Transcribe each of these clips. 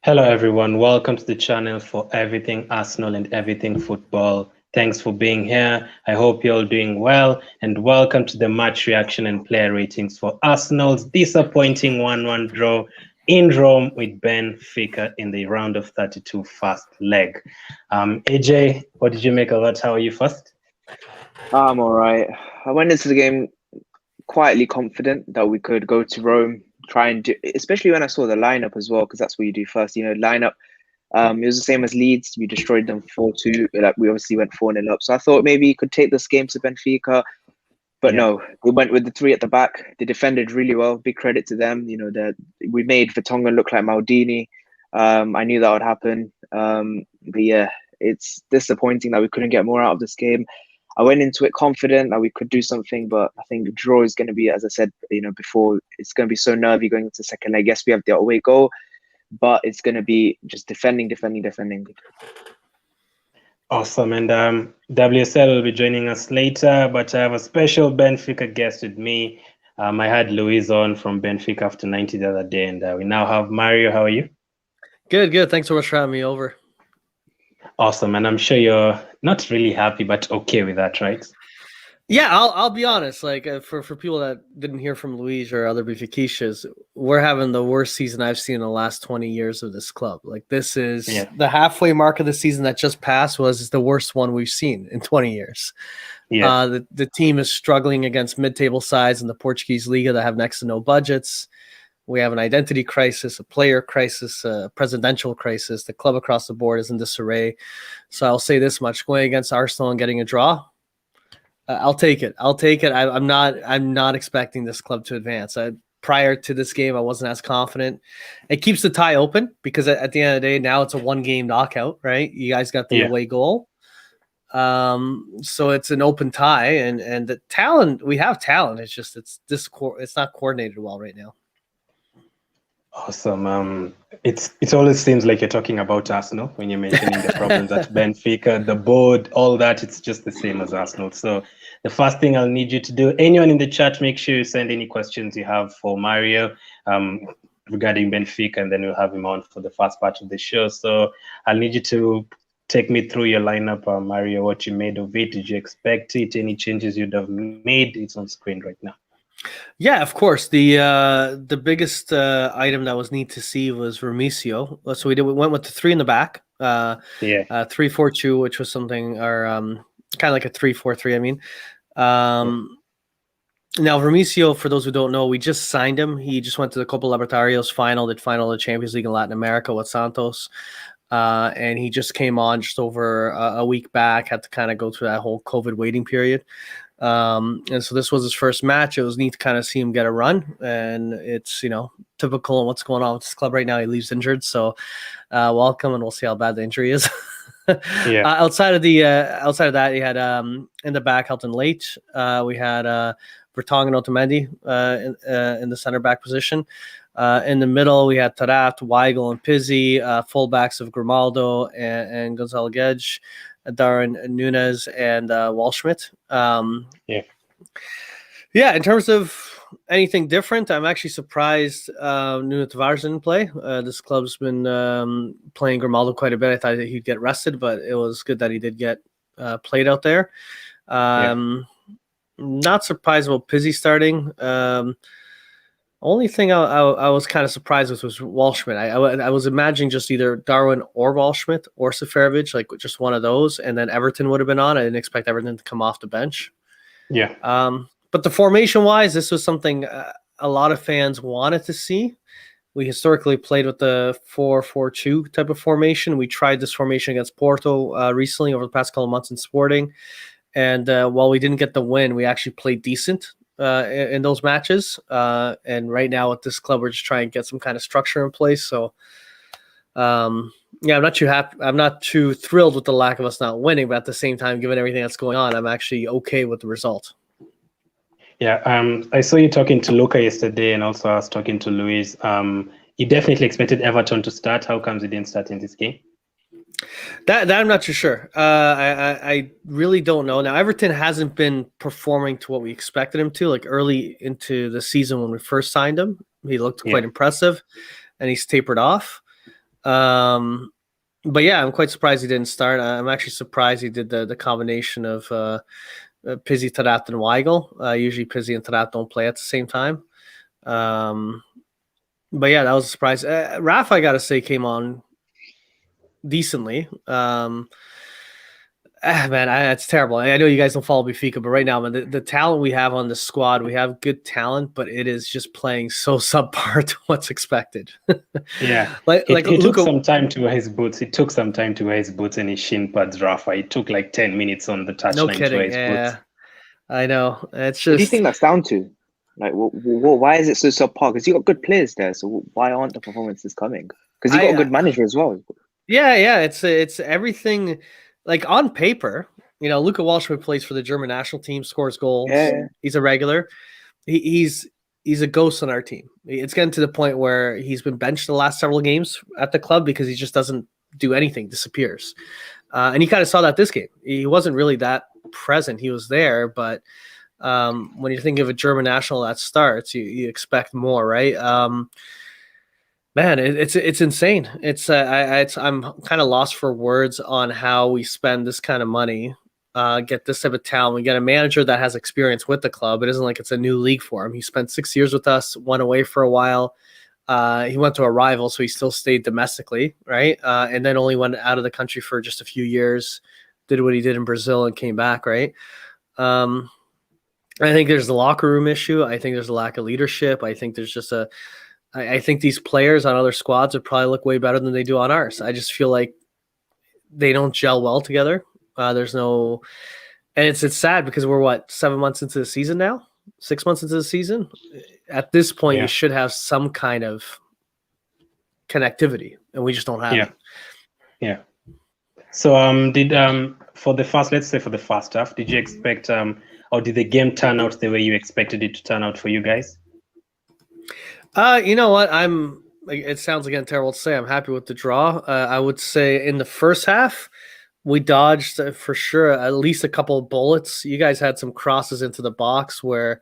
Hello, everyone. Welcome to the channel for everything Arsenal and everything football. Thanks for being here. I hope you're all doing well. And welcome to the match reaction and player ratings for Arsenal's disappointing 1-1 draw in Rome with Benfica in the round of 32 first leg. AJ, what did you make of that? How are you first? I'm all right. I went into the game quietly confident that we could go to Rome, try and do, especially when I saw the lineup as well, because that's what you do first. Lineup. It was the same as Leeds. We destroyed them 4-2. Like we obviously went 4-0 up. So I thought maybe you could take this game to Benfica, but no, we went with the three at the back. They defended really well. Big credit to them. We made Vertonghen look like Maldini. I knew that would happen. But yeah, it's disappointing that we couldn't get more out of this game. I went into it confident that we could do something, but I think the draw is going to be, as I said, before, it's going to be so nervy going into second leg. Yes, we have the away goal, but it's going to be just defending. Awesome. And WSL will be joining us later, but I have a special Benfica guest with me. I had Luis on from Benfica after 90 the other day, and we now have Mario. How are you? Good. Thanks so much for having me over. Awesome. And I'm sure you're not really happy, but okay with that, right? Yeah, I'll be honest. Like for people that didn't hear from Luis or other Benfiquistas, we're having the worst season I've seen in the last 20 years of this club. Like this is the halfway mark of the season that just passed was the worst one we've seen in 20 years. Yeah. The team is struggling against mid-table sides in the Portuguese Liga that have next to no budgets. We have an identity crisis, a player crisis, a presidential crisis. The club across the board is in disarray. So I'll say this much: going against Arsenal and getting a draw, I'll take it. I'm not expecting this club to advance. Prior to this game, I wasn't as confident. It keeps the tie open because at the end of the day, now it's a one-game knockout, right? You guys got the away goal. So it's an open tie, and the talent, we have talent. It's just it's not coordinated well right now. Awesome. It always seems like you're talking about Arsenal when you're mentioning the problems at Benfica, the board, all that. It's just the same as Arsenal. So the first thing I'll need you to do, anyone in the chat, make sure you send any questions you have for Mario regarding Benfica, and then we'll have him on for the first part of the show. So I'll need you to take me through your lineup, Mario, what you made of it. Did you expect it? Any changes you'd have made? It's on screen right now. Yeah, of course. The biggest item that was neat to see was Vermisio. So we went with the three in the back. 3-4-2, which was something, or kind of like a 3-4-3. I mean, now Vermisio, for those who don't know, we just signed him. He just went to the Copa Libertadores final of the Champions League in Latin America with Santos. And he just came on just over a week back, had to kind of go through that whole COVID waiting period. And so this was his first match. It was neat to kind of see him get a run, and it's, typical of what's going on with this club right now. He leaves injured. So welcome, and we'll see how bad the injury is. Outside of that, he had in the back Helton Late. We had Vertonghen and Otamendi in the center back position. In the middle, we had Taarabt, Weigl, and Pizzi, fullbacks of Grimaldo and Gonzalo Guedes, Darwin Núñez, and Waldschmidt. In terms of anything different, I'm actually surprised Nuno Tavares didn't play. This club's been playing Grimaldo quite a bit. I thought that he'd get rested, but it was good that he did get played out there. Not surprised about Pizzi starting. Only thing I was kind of surprised with was Waldschmidt. I was imagining just either Darwin or Waldschmidt or Seferovic, like just one of those, and then Everton would have been on. I didn't expect Everton to come off the bench. But the formation-wise, this was something a lot of fans wanted to see. We historically played with the 4-4-2 type of formation. We tried this formation against Porto recently over the past couple of months in Sporting. And while we didn't get the win, we actually played decent in those matches. And right now at this club, we're just trying to get some kind of structure in place. So, I'm not too happy. I'm not too thrilled with the lack of us not winning, but at the same time, given everything that's going on, I'm actually okay with the result. I saw you talking to Luca yesterday, and also I was talking to Luis. You definitely expected Everton to start. How comes he didn't start in this game? That I'm not too sure. I really don't know. Now, Everton hasn't been performing to what we expected him to. Like early into the season when we first signed him, he looked quite impressive, and he's tapered off. But yeah, I'm quite surprised he didn't start. I'm actually surprised he did the combination of Pizzi, Tarat, and Weigl. Usually Pizzi and Tarat don't play at the same time. But yeah, that was a surprise. Rafa, I gotta say, came on decently. Man, it's terrible. I know you guys don't follow Benfica, but right now, man, the talent we have on the squad, we have good talent, but it is just playing so subpar to what's expected. Yeah, it took some time to wear his boots. It took some time to wear his boots and his shin pads, Rafa. It took like 10 minutes on the touchline No to kidding. wear his boots. I know. It's just. What do you think that's down to? Like, why is it so subpar? Because you got good players there, so why aren't the performances coming? Because you got a good manager as well. Yeah. It's everything. Like on paper, Luka Walsh plays for the German national team, scores goals. Yeah. He's a regular. He's a ghost on our team. It's getting to the point where he's been benched the last several games at the club because he just doesn't do anything, disappears. And you kind of saw that this game. He wasn't really that present. He was there, but when you think of a German national that starts, you expect more, right? Man, it's insane. I'm kind of lost for words on how we spend this kind of money, get this type of talent. We get a manager that has experience with the club. It isn't like it's a new league for him. He spent 6 years with us, went away for a while. He went to a rival, so he still stayed domestically, right? And then only went out of the country for just a few years, did what he did in Brazil and came back, right? I think there's the locker room issue. I think there's a lack of leadership. I think there's just I think these players on other squads would probably look way better than they do on ours. I just feel like they don't gel well together. There's no, and it's sad because we're 7 months into the season now, 6 months into the season. At this point, you should have some kind of connectivity, and we just don't have it. Yeah. So let's say for the first half, did you expect or did the game turn out the way you expected it to turn out for you guys? You know what? It sounds again terrible to say. I'm happy with the draw. I would say in the first half, we dodged for sure at least a couple of bullets. You guys had some crosses into the box where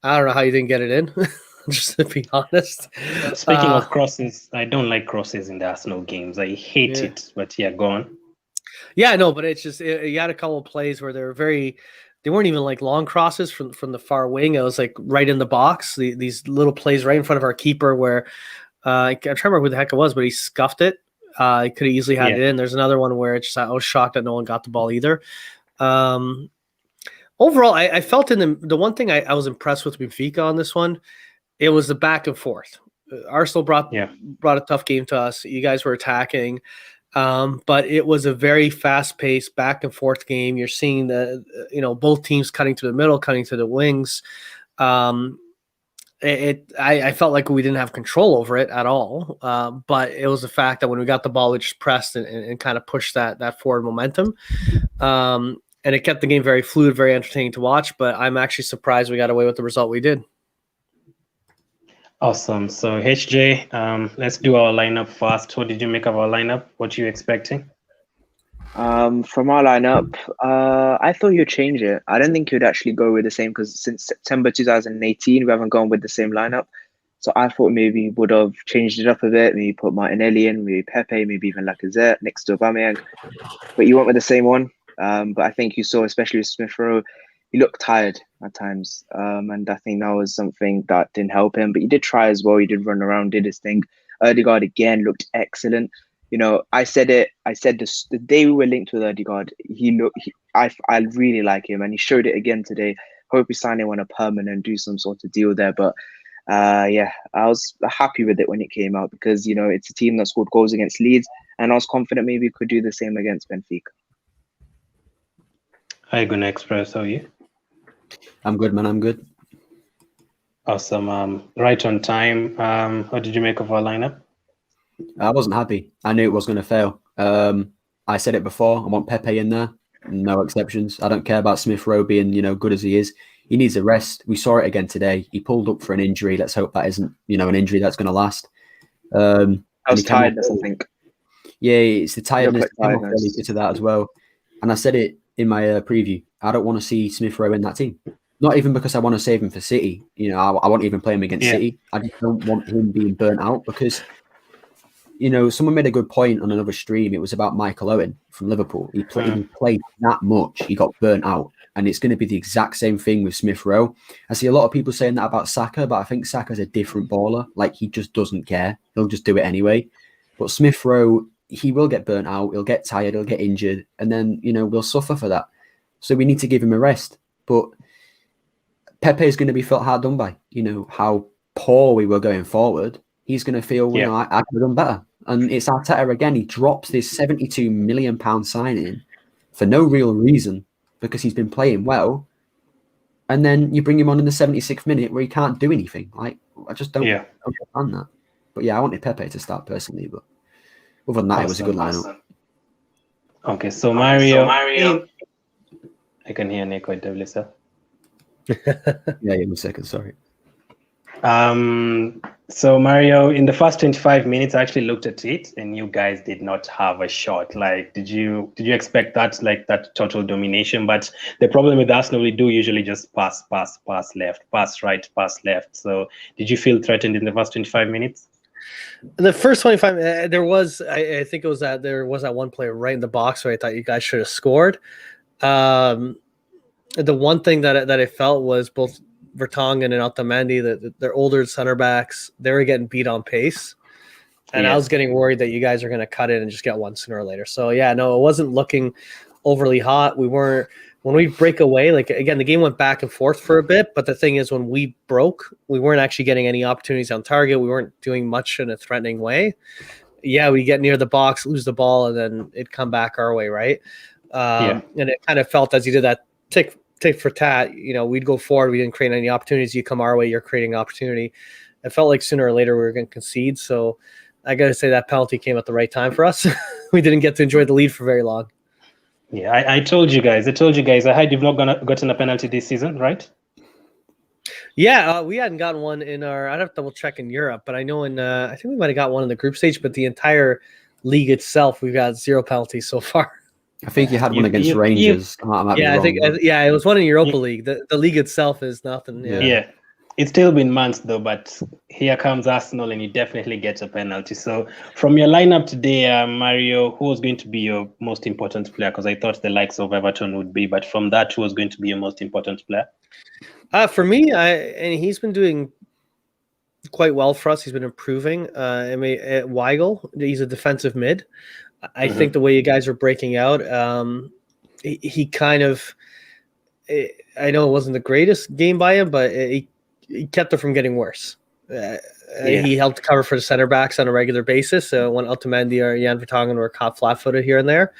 I don't know how you didn't get it in. Just to be honest. Speaking of crosses, I don't like crosses in the Arsenal games. I hate it. But yeah, go on. Yeah, no, but it's just you had a couple of plays where they weren't even like long crosses from the far wing. It was like right in the box. These little plays right in front of our keeper where I can't remember who the heck it was, but he scuffed it. He could have easily had it in. There's another one where I was shocked that no one got the ball either. Overall, I felt in the one thing I was impressed with Benfica on this one, it was the back and forth. Arsenal brought a tough game to us. You guys were attacking. But it was a very fast-paced back and forth game. You're seeing both teams cutting to the middle, cutting to the wings. I felt like we didn't have control over it at all. But it was the fact that when we got the ball, we just pressed and kind of pushed that forward momentum. And it kept the game very fluid, very entertaining to watch. But I'm actually surprised we got away with the result we did. Awesome. So HJ, let's do our lineup first. What did you make of our lineup? What are you expecting? From our lineup, I thought you'd change it. I don't think you'd actually go with the same because since September 2018, we haven't gone with the same lineup. So I thought maybe you would have changed it up a bit. Maybe put Martinelli in, maybe Pepe, maybe even Lacazette next to Aubameyang. But you went with the same one. But I think you saw, especially with Smith Rowe, he looked tired at times. And I think that was something that didn't help him. But he did try as well. He did run around, did his thing. Odegaard again looked excellent. I said this the day we were linked with Odegaard. I really like him, and he showed it again today. Hope we sign him on a permanent and do some sort of deal there. But I was happy with it when it came out because it's a team that scored goals against Leeds, and I was confident maybe we could do the same against Benfica. How are you gonna express? How are you? I'm good, man. I'm good. Awesome. Right on time. What did you make of our lineup? I wasn't happy. I knew it was going to fail. I said it before. I want Pepe in there. No exceptions. I don't care about Smith Rowe being, good as he is. He needs a rest. We saw it again today. He pulled up for an injury. Let's hope that isn't, an injury that's going to last. I was tiredness, I think. Yeah, it's the tiredness to that as well. And I said it in my preview. I don't want to see Smith Rowe in that team. Not even because I want to save him for City. I won't even play him against City. I just don't want him being burnt out because someone made a good point on another stream. It was about Michael Owen from Liverpool. He played that much. He got burnt out. And it's going to be the exact same thing with Smith Rowe. I see a lot of people saying that about Saka, but I think Saka's a different baller. Like, he just doesn't care. He'll just do it anyway. But Smith Rowe, he will get burnt out. He'll get tired. He'll get injured. And then, we'll suffer for that. So we need to give him a rest. But Pepe is going to be felt hard done by, how poor we were going forward. He's going to feel, I could have done better. And it's Arteta again. He drops this £72 million signing for no real reason, because he's been playing well, and then you bring him on in the 76th minute where he can't do anything. Like, I just don't understand that. But yeah, I wanted Pepe to start personally, but other than that, it was a good lineup. Okay, so Mario. I can hear Nico at WSL. Yeah, give me a second, sorry. So Mario, in the first 25 minutes, I actually looked at it, and you guys did not have a shot. Like, did you expect that, like, that total domination? But the problem with Arsenal, we do usually just pass left, pass right, pass left. So did you feel threatened in the first 25 minutes? In the first 25, there was, I think it was there was that one player right in the box where I thought you guys should have scored. The one thing that I felt was both Vertonghen and Otamendi, that they're older center backs, they were getting beat on pace. And I was getting worried that you guys are going to cut it and just get one sooner or later. So, yeah, no, it wasn't looking overly hot. When we break away, like, again, the game went back and forth for a bit. But the thing is, when we broke, we weren't actually getting any opportunities on target. We weren't doing much in a threatening way. Yeah, we get near the box, lose the ball, and then it'd come back our way, right? And it kind of felt as you did that tick for tat, we'd go forward. We didn't create any opportunities. You come our way, you're creating opportunity. It felt like sooner or later we were going to concede. So I got to say that penalty came at the right time for us. We didn't get to enjoy the lead for very long. Yeah, I told you guys. I heard you've not gotten a penalty this season, right? Yeah, we hadn't gotten one in our. I'd have to double check in Europe, but I know I think we might have got one in the group stage. But the entire league itself, we've got 0 penalties so far. I think you had one against Rangers. I think it was one in Europa League. The league itself is nothing. Yeah. It's still been months though, but here comes Arsenal, and you definitely get a penalty. So from your lineup today, Mario, who was going to be your most important player? Because I thought the likes of Everton would be, but from that, who was going to be your most important player? For me, and he's been doing quite well for us. He's been improving. Weigl, he's a defensive mid. I think the way you guys are breaking out, he kind of, I know it wasn't the greatest game by him, but he kept it from getting worse. He helped cover for the center backs on a regular basis. So when Otamendi or Jan Vertonghen were caught flat-footed here and there,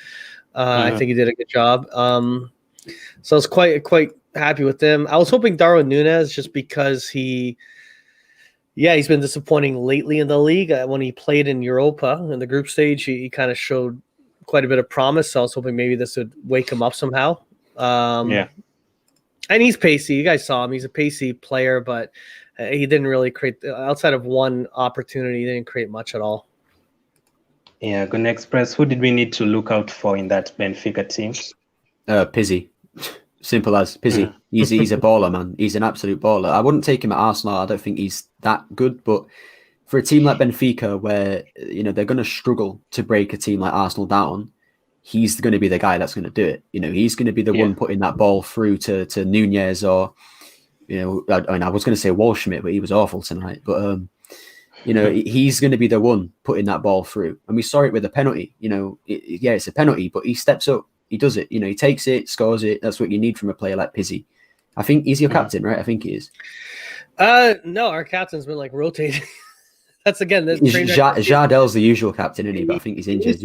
I think he did a good job. So I was quite happy with him. I was hoping Darwin Núñez, just because he's been disappointing lately in the league. When he played in Europa in the group stage, he kind of showed quite a bit of promise. So I was hoping maybe this would wake him up somehow. And he's pacey. You guys saw him. He's a pacey player, but he didn't really create, outside of one opportunity, he didn't create much at all. Yeah, Gonna Express, who did we need to look out for in that Benfica team? Pizzi. Simple as Pizzi. He's a baller, man. He's an absolute baller. I wouldn't take him at Arsenal. I don't think he's that good, but for a team like Benfica, where they're going to struggle to break a team like Arsenal down, he's going to be the guy that's going to do it. He's going to be the one putting that ball through to Núñez, or I was going to say Waldschmidt, but he was awful tonight. But he's going to be the one putting that ball through, and we saw it with a penalty. It's a penalty, but he steps up. He does it. He takes it, scores it. That's what you need from a player like Pizzi. I think he's your captain, right? I think he is. No, our captain's been rotating. That's again. Jardel's the usual captain, isn't he? But I think he's injured.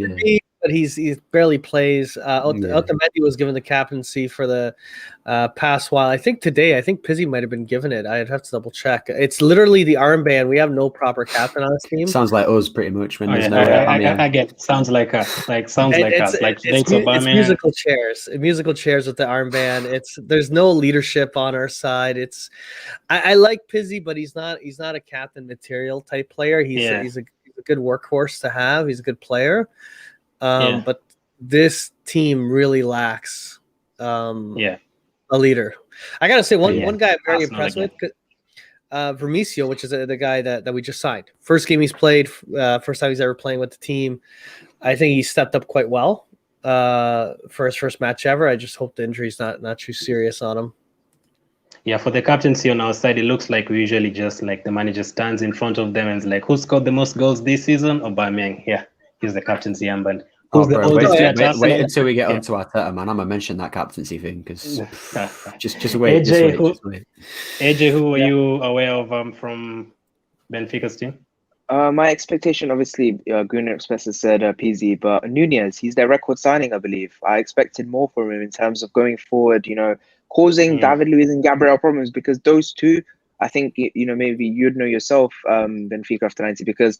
But he barely plays. Otamendi was given the captaincy for the past while. I think Pizzi might have been given it. I'd have to double check. It's literally the armband. We have no proper captain on this team. Sounds like us pretty much. When there's I get. Sounds like us. It's musical chairs. Musical chairs with the armband. There's no leadership on our side. I like Pizzi, but he's not a captain material type player. He's a good workhorse to have. He's a good player. But this team really lacks a leader. I gotta say, one guy I'm very impressed with. Vermicio, which is the guy that we just signed. First game he's played, first time he's ever playing with the team. I think he stepped up quite well for his first match ever. I just hope the injury's not too serious on him. Yeah, for the captaincy on our side, it looks like we usually just like the manager stands in front of them and is like, who scored the most goals this season? Aubameyang. Yeah, he's the captaincy armband. Who's the oldest player at wait until we get onto Arteta, man. I'm gonna mention that captaincy thing because just wait. AJ, who were you aware of from Benfica's team? My expectation, obviously, Gunnar Express said PZ, but Nunez, he's their record signing, I believe. I expected more from him in terms of going forward, causing David Luiz and Gabriel problems, because those two, I think, maybe you'd know yourself, Benfica after 90, because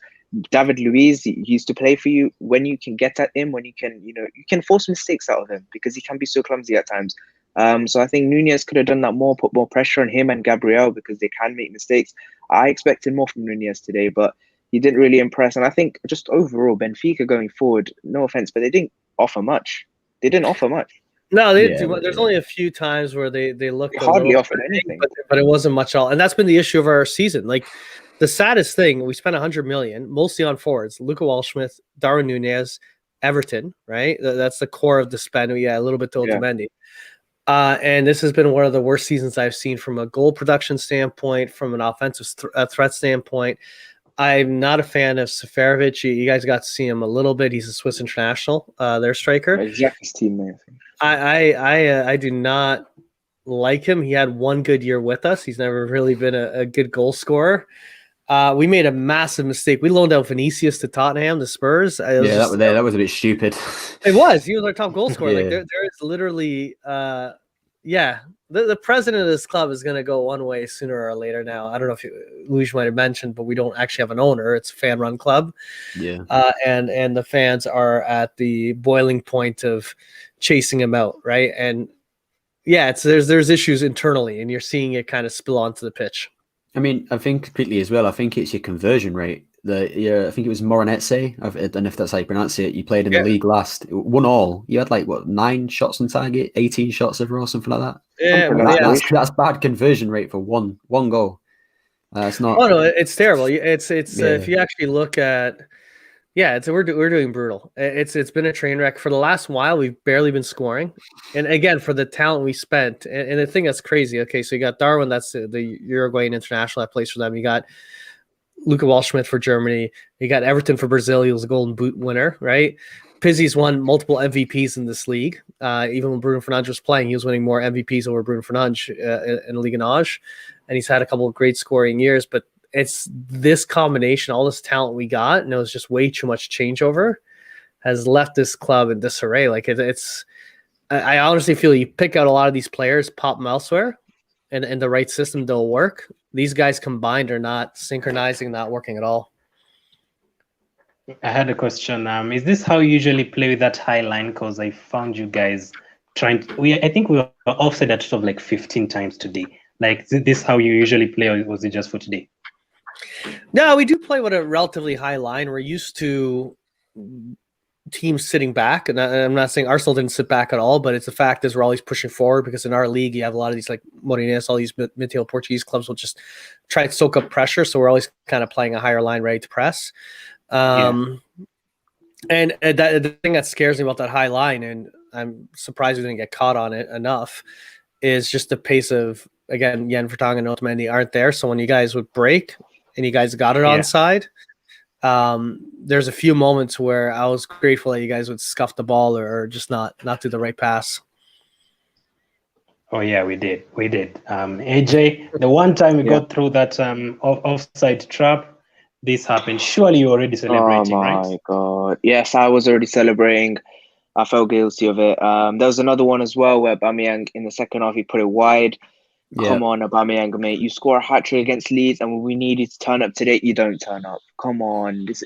David Luiz, he used to play for you when you can get at him, when you can, you can force mistakes out of him because he can be so clumsy at times. So I think Nunez could have done that more, put more pressure on him and Gabriel because they can make mistakes. I expected more from Nunez today, but he didn't really impress. And I think just overall, Benfica going forward, no offense, but they didn't offer much. No, there's only a few times where they looked hardly offered anything, but it wasn't much all. And that's been the issue of our season. Like the saddest thing, we spent 100 million, mostly on forwards, Luka Waldschmidt, Darwin Nunez, Everton, right? That's the core of the spend. Yeah, a little bit to Otamendi. And this has been one of the worst seasons I've seen from a goal production standpoint, from an offensive threat standpoint. I'm not a fan of Seferovic. You guys got to see him a little bit. He's a Swiss international, their striker. Exactly, teammate. I do not like him. He had one good year with us. He's never really been a good goal scorer. We made a massive mistake. We loaned out Vinicius to Tottenham, the Spurs. That was a bit stupid. It was. He was our top goal scorer. Yeah. Like there is literally, the president of this club is going to go one way sooner or later. Now, I don't know if Luis might have mentioned, but we don't actually have an owner. It's a fan-run club. Yeah. And the fans are at the boiling point of chasing him out, right? And there's issues internally, and you're seeing it kind of spill onto the pitch. I mean, I think quickly as well, I think it's your conversion rate. I think it was Moranese. I don't know if that's how you pronounce it. You played in the league last, 1-1. You had 9 shots on target, 18 shots overall, something like that. Yeah, that's bad conversion rate for one goal. It's not. Oh no, it's terrible. It's if you actually look at, we're doing brutal. It's been a train wreck for the last while. We've barely been scoring, and again for the talent we spent. And the thing that's crazy. Okay, so you got Darwin, that's the Uruguayan international that plays for them. You got Luka Waldschmidt for Germany. You got Everton for Brazil. He was a Golden Boot winner, right? Pizzi's won multiple MVPs in this league. Even when Bruno Fernandes was playing, he was winning more MVPs over Bruno Fernandes in Liga NOS. And he's had a couple of great scoring years. But it's this combination, all this talent we got, and it was just way too much changeover, has left this club in disarray. Like I honestly feel you pick out a lot of these players, pop them elsewhere, and the right system, they'll work. These guys combined are not synchronizing, not working at all. I had a question. Is this how you usually play with that high line? Because I found you guys I think we were offside at sort of 15 times today. Like, is this how you usually play, or was it just for today? No, we do play with a relatively high line. We're used to teams sitting back, and I'm not saying Arsenal didn't sit back at all, but it's the fact is we're always pushing forward, because in our league you have a lot of these Moreirense, all these mid-table Portuguese clubs will just try to soak up pressure, so we're always kind of playing a higher line ready to press. And the thing that scares me about that high line, and I'm surprised we didn't get caught on it enough, is just the pace of, again, Jan Vertonghen and Otamendi aren't there, so when you guys would break and you guys got it onside, there's a few moments where I was grateful that you guys would scuff the ball or just not do the right pass. Oh yeah, we did. AJ, the one time we got through that offside trap, this happened. Surely you were already celebrating, right? Oh my God. Yes, I was already celebrating. I felt guilty of it. There was another one as well where Aubameyang in the second half, he put it wide. Yeah. Come on, Aubameyang, mate. You score a hat-trick against Leeds, and when we need you to turn up today, you don't turn up. Come on. It's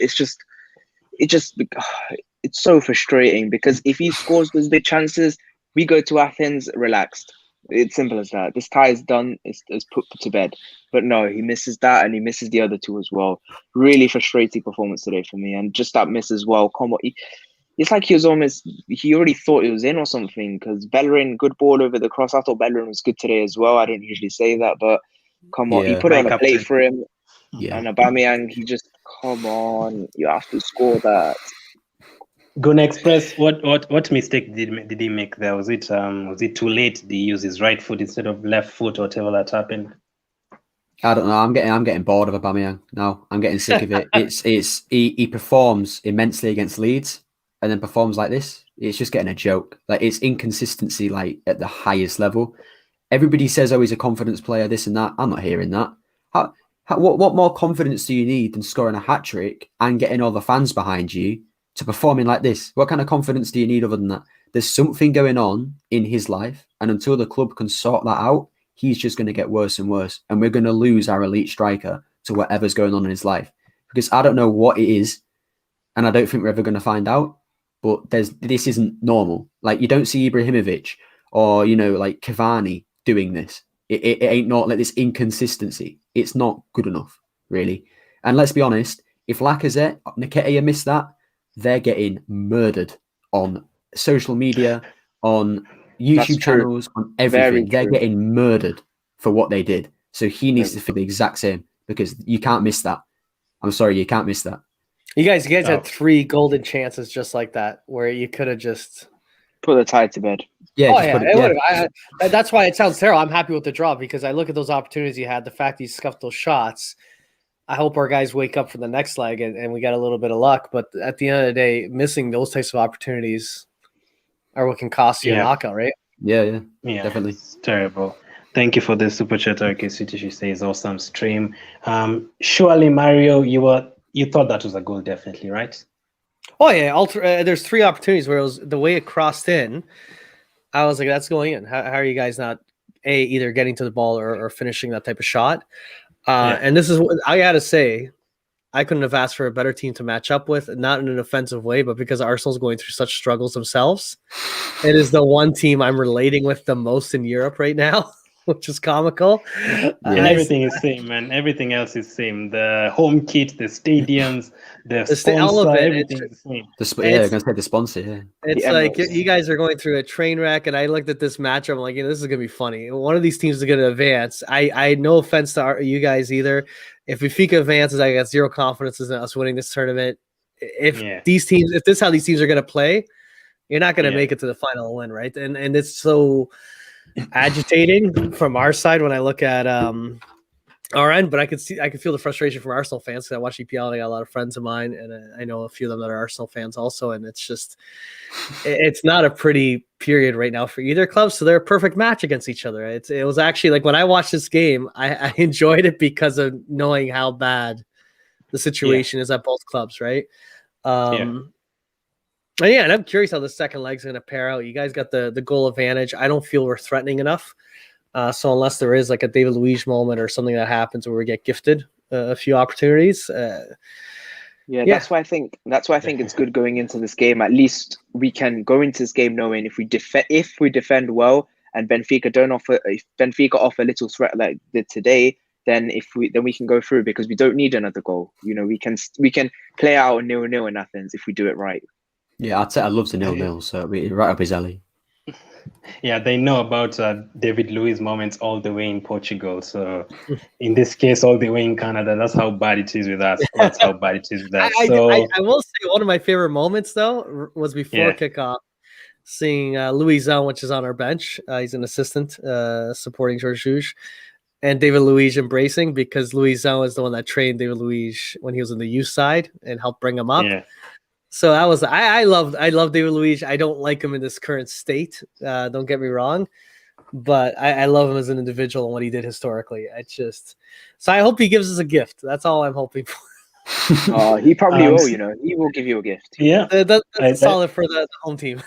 so frustrating, because if he scores those big chances, we go to Athens relaxed. It's simple as that. This tie is done. It's put to bed. But no, he misses that, and he misses the other two as well. Really frustrating performance today for me. And just that miss as well. Come on. It's like he already thought it was in or something, because Bellerin, good ball over the cross. I thought Bellerin was good today as well. I don't usually say that, but Come on, he Yeah. put it on My a plate captain. for him. Yeah. And Aubameyang, he just, come on, you have to score that. Gonna Express, what mistake did he make there? Was it too late? Did he use his right foot instead of left foot, or whatever that happened? I don't know. I'm getting bored of Aubameyang now. I'm getting sick of it. He performs immensely against Leeds and then performs like this. It's just getting a joke. Like, it's inconsistency, like, at the highest level. Everybody says, oh, he's a confidence player, this and that. I'm not hearing that. What more confidence do you need than scoring a hat-trick and getting all the fans behind you to performing like this? What kind of confidence do you need other than that? There's something going on in his life, and until the club can sort that out, he's just going to get worse and worse, and we're going to lose our elite striker to whatever's going on in his life. Because I don't know what it is, and I don't think we're ever going to find out, but this isn't normal. Like, you don't see Ibrahimovic or, like Cavani doing this. It ain't not like this inconsistency. It's not good enough, really. And let's be honest, if Lacazette, Nketiah missed that, they're getting murdered on social media, on YouTube channels, on everything. They're getting murdered for what they did. So he needs to feel the exact same, because you can't miss that. I'm sorry, you can't miss that. You guys had 3 golden chances just like that, where you could have just put the tie to bed. Yeah, that's why it sounds terrible. I'm happy with the draw, because I look at those opportunities you had, the fact you scuffed those shots. I hope our guys wake up for the next leg and we got a little bit of luck. But at the end of the day, missing those types of opportunities are what can cost you a knockout, right? Yeah, definitely. It's terrible. Thank you for the super chat. Okay, She says awesome stream. Surely, Mario, you thought that was a goal, definitely, right? Oh yeah, there's 3 opportunities where it was the way it crossed in. I was like, that's going in. How are you guys not either getting to the ball or finishing that type of shot? And this is what I gotta say. I couldn't have asked for a better team to match up with, not in an offensive way, but because Arsenal's going through such struggles themselves. It is the one team I'm relating with the most in Europe right now, which is comical. And everything is same, man. Everything else is same. The home kit, the stadiums, the sponsor, everything is the same. I'm gonna say the sponsor. Yeah, it's like you guys are going through a train wreck, and I looked at this matchup. I'm like, this is gonna be funny. One of these teams is gonna advance. I no offense to you guys either. If Benfica advances, I got zero confidence in us winning this tournament. If this is how these teams are gonna play, you're not gonna make it to the final win, right? And it's so agitating from our side when I look at our end, but I can feel the frustration from Arsenal fans, because I watch EPL and I got a lot of friends of mine, and I know a few of them that are Arsenal fans also, and it's not a pretty period right now for either club, so they're a perfect match against each other. It was actually, like, when I watched this game, I enjoyed it because of knowing how bad the situation is at both clubs, right? And I'm curious how the second leg's going to pair out. You guys got the goal advantage. I don't feel we're threatening enough. So unless there is like a David Luiz moment or something that happens where we get gifted a few opportunities. That's why I think it's good going into this game. At least we can go into this game knowing if we defend well and if Benfica offer a little threat like they did today, then we can go through, because we don't need another goal. We can play out 0-0 in Athens if we do it right. Yeah, I'd say I love the 0-0, so it'll be right up his alley. Yeah, they know about David Luiz moments all the way in Portugal. So in this case, all the way in Canada. That's how bad it is with us. That's how bad it is with us. I will say one of my favorite moments, though, was before kickoff, seeing Louis Zone, which is on our bench. He's an assistant supporting George Jesus, and David Luiz embracing, because Louis Zone is the one that trained David Luiz when he was on the youth side and helped bring him up. Yeah. So that was I love David Luiz. I don't like him in this current state. Don't get me wrong, but I love him as an individual and what he did historically. So I hope he gives us a gift. That's all I'm hoping for. He probably will. He will give you a gift. Yeah, that's solid for the home team.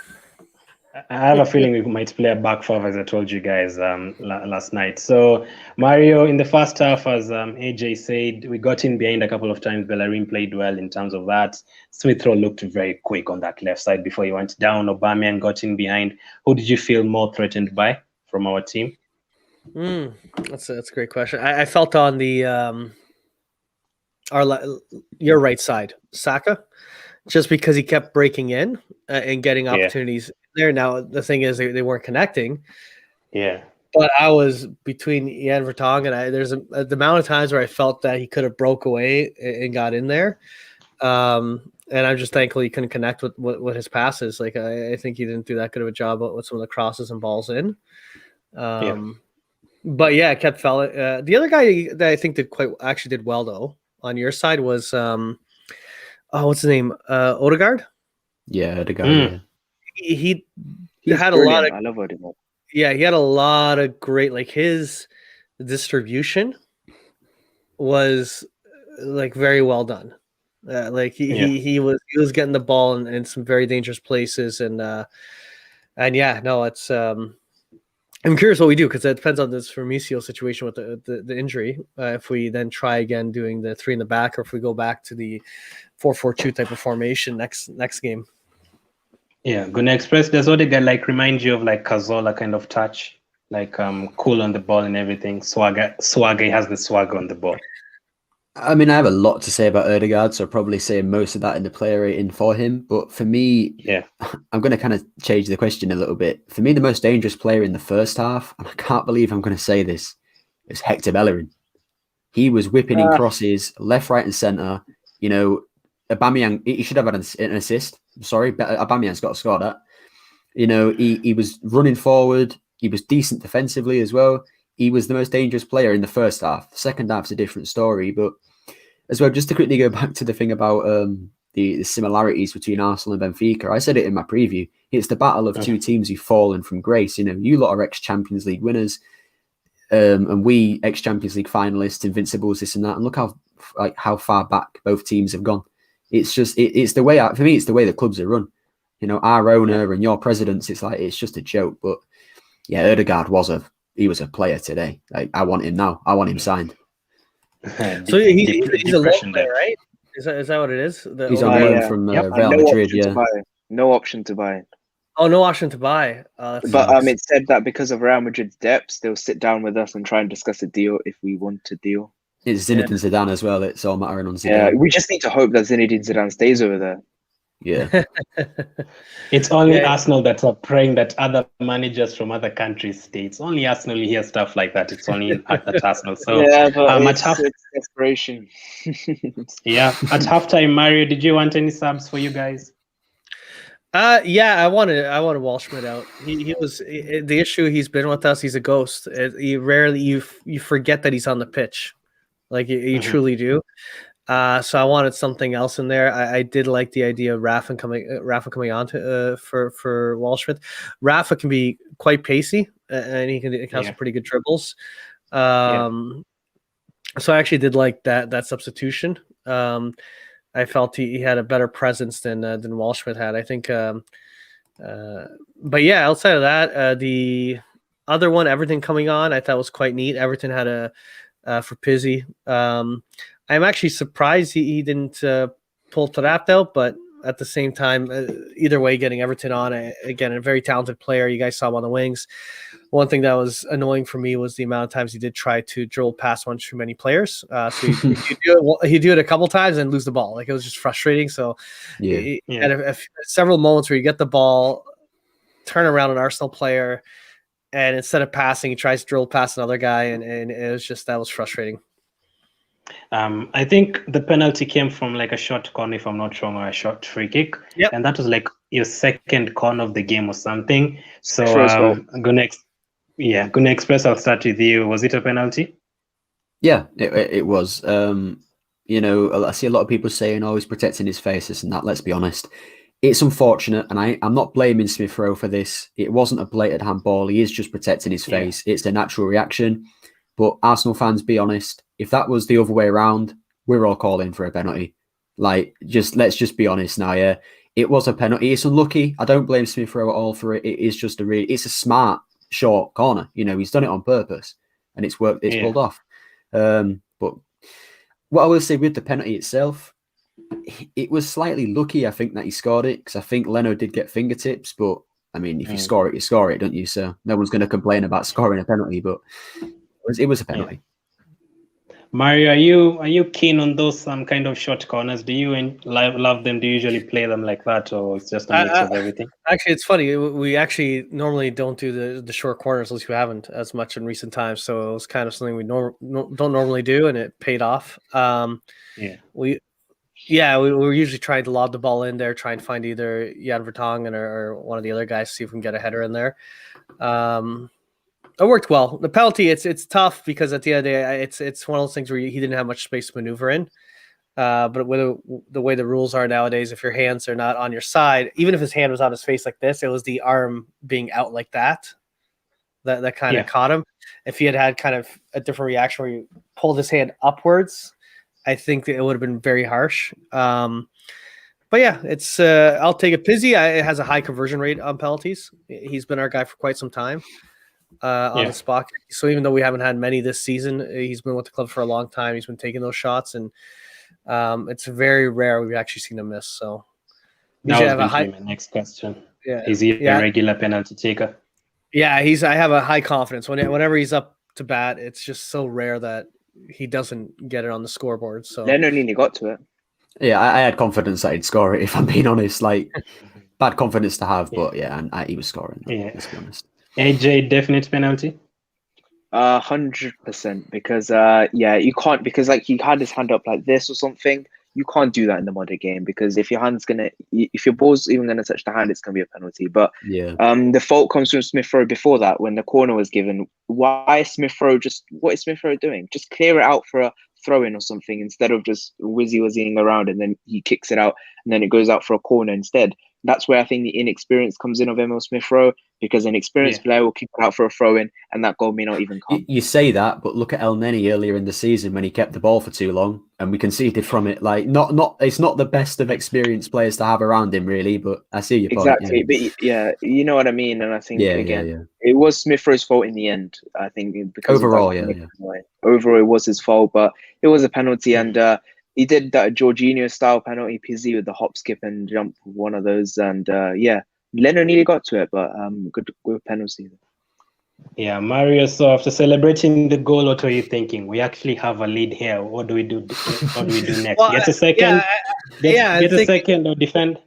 I have a feeling we might play a back five, as I told you guys last night. So, Mario, in the first half, as AJ said, we got in behind a couple of times. Bellerin played well in terms of that. Smith Rowe looked very quick on that left side before he went down. Aubameyang got in behind. Who did you feel more threatened by from our team? That's a great question. I felt on the your right side, Saka, just because he kept breaking in and getting opportunities there. Now the thing is they weren't connecting. Yeah. But I was between Jan Vertonghen, and there's the amount of times where I felt that he could have broke away and got in there. And I'm just thankful he couldn't connect with his passes. Like I think he didn't do that good of a job with some of the crosses and balls in. But yeah, it kept fell. The other guy that I think did well though on your side was what's his name? Odegaard. Yeah, Odegaard. Yeah. He had brilliant. a lot of. I love Odegaard. Yeah, he had a lot of great, like his distribution was like very well done. Like he was getting the ball in some very dangerous places, and yeah, no, it's I'm curious what we do, because it depends on this Vermicio situation with the injury. If we then try again doing the 3 in the back, or if we go back to the 4-4-2 type of formation next game. Yeah, Gonna Express, does Odegaard like remind you of like Cazorla kind of touch? Like cool on the ball and everything. Swagger, he has the swagger on the ball. I mean, I have a lot to say about Odegaard, so I'll probably say most of that in the player rating for him. But for me, I'm going to kind of change the question a little bit. For me, the most dangerous player in the first half, and I can't believe I'm going to say this, is Hector Bellerin. He was whipping in crosses left, right, and centre. You know, Aubameyang, he should have had an assist. Sorry, but Aubameyang's got to score that. You know, he was running forward. He was decent defensively as well. He was the most dangerous player in the first half. Second half's a different story. But as well, just to quickly go back to the thing about the similarities between Arsenal and Benfica, I said it in my preview. It's the battle of two teams who've fallen from grace. You know, you lot are ex-Champions League winners, and we ex-Champions League finalists, invincibles, this and that. And look how far back both teams have gone. It's just it's the way for me. It's the way the clubs are run. You know, our owner and your presidents. It's just a joke. But yeah, Odegaard was a player today. Like, I want him now. I want him signed. So he's a loan player, right? Is that what it is? He's on loan from Real Madrid. Yeah, no option to buy. Oh, no option to buy. But it said that because of Real Madrid's depths, they'll sit down with us and try and discuss a deal if we want to deal. It's Zinedine Zidane as well. It's all mattering on Zidane. Yeah, we just need to hope that Zinedine Zidane stays over there. Yeah. It's only Arsenal that are praying that other managers from other countries stay. It's only Arsenal you hear stuff like that. It's only at Arsenal. So it's desperation. At halftime, Mario, did you want any subs for you guys? I wanted Waldschmidt out. He was the issue. He's been with us. He's a ghost. You forget that he's on the pitch, like you truly do. So I wanted something else in there. I did like the idea of Rafa coming on to for Waldschmidt. Rafa can be quite pacey, and he can have some pretty good dribbles. So I actually did like that substitution. I felt he had a better presence than Waldschmidt had. I think. But yeah, outside of that, the other one, Everton coming on, I thought was quite neat. Everton had for Pizzi. I'm actually surprised he didn't pull Taarabt out, but at the same time, either way, getting Everton on, again, a very talented player. You guys saw him on the wings. One thing that was annoying for me was the amount of times he did try to drill past one too many players. So he'd do it a couple times and lose the ball. Like, it was just frustrating. So he had several moments where you get the ball, turn around an Arsenal player, and instead of passing, he tries to drill past another guy, and it was just, that was frustrating. I think the penalty came from like a short corner, if I'm not wrong, or a short free kick. Yep. And that was like your second corner of the game or something. So Gonna Express, I'll start with you. Was it a penalty? Yeah, it was. You know, I see a lot of people saying, oh, he's protecting his face, this and that. Let's be honest. It's unfortunate, and I'm not blaming Smith Rowe for this. It wasn't a blatant handball. He is just protecting his face. It's the natural reaction. But Arsenal fans, be honest, if that was the other way around, we're all calling for a penalty. Like, let's just be honest now, yeah. It was a penalty. It's unlucky. I don't blame Smith Rowe at all for it. It is just it's a smart, short corner. You know, he's done it on purpose, and it's worked. It's pulled off. But what I will say with the penalty itself, it was slightly lucky, I think, that he scored it, because I think Leno did get fingertips. But I mean, if you score it, you score it, don't you? So no one's going to complain about scoring a penalty, but it was a penalty. Mario, are you keen on those kind of short corners? Do you love them? Do you usually play them like that, or it's just a mix of everything? Actually, it's funny. We actually normally don't do the short corners, at least we haven't as much in recent times. So it was kind of something we don't normally do, and it paid off. We were usually trying to lob the ball in there, try and find either Jan Vertonghen or one of the other guys, see if we can get a header in there. It worked well. The penalty, it's tough because at the end of the day, it's one of those things where he didn't have much space to maneuver in. But with the way the rules are nowadays, if your hands are not on your side, even if his hand was on his face like this, it was the arm being out like that kind of caught him. If he had kind of a different reaction where he pulled his hand upwards, I think it would have been very harsh. But yeah, it's I'll take it. Pizzi it has a high conversion rate on penalties. He's been our guy for quite some time on the spot. So even though we haven't had many this season, he's been with the club for a long time. He's been taking those shots, and it's very rare we've actually seen him miss. So that was my next question. Yeah, is he a regular penalty taker? Yeah, I have a high confidence whenever he's up to bat. It's just so rare that he doesn't get it on the scoreboard. So Leno nearly got to it. Yeah, I had confidence that he'd score it. If I'm being honest, like bad confidence to have, but and he was scoring. Let's be honest. AJ, definite penalty. 100%, because you can't, because like he had his hand up like this or something. You can't do that in the modern game, because if your ball's even gonna touch the hand, it's gonna be a penalty. But the fault comes from Smith Rowe before that, when the corner was given. Why is Smith Rowe what is Smith Rowe doing? Just clear it out for a throw in or something, instead of just whizzing around and then he kicks it out and then it goes out for a corner instead. That's where I think the inexperience comes in of Emil Smith Rowe, because an experienced player will kick it out for a throw in and that goal may not even come. You say that, but look at El Neni earlier in the season when he kept the ball for too long and we conceded from it. Like, it's not the best of experienced players to have around him, really. But I see your point. Exactly, but you know what I mean. And I think it was Smith Rowe's fault in the end. I think because overall, overall it was his fault, but it was a penalty, and he did that Jorginho style penalty, Pizzi, with the hop, skip, and jump, one of those, and Leno nearly got to it, but good penalty. Yeah, Mario. So after celebrating the goal, what are you thinking? We actually have a lead here. What do we do? What do we do next? Get a second? Get a second or defend?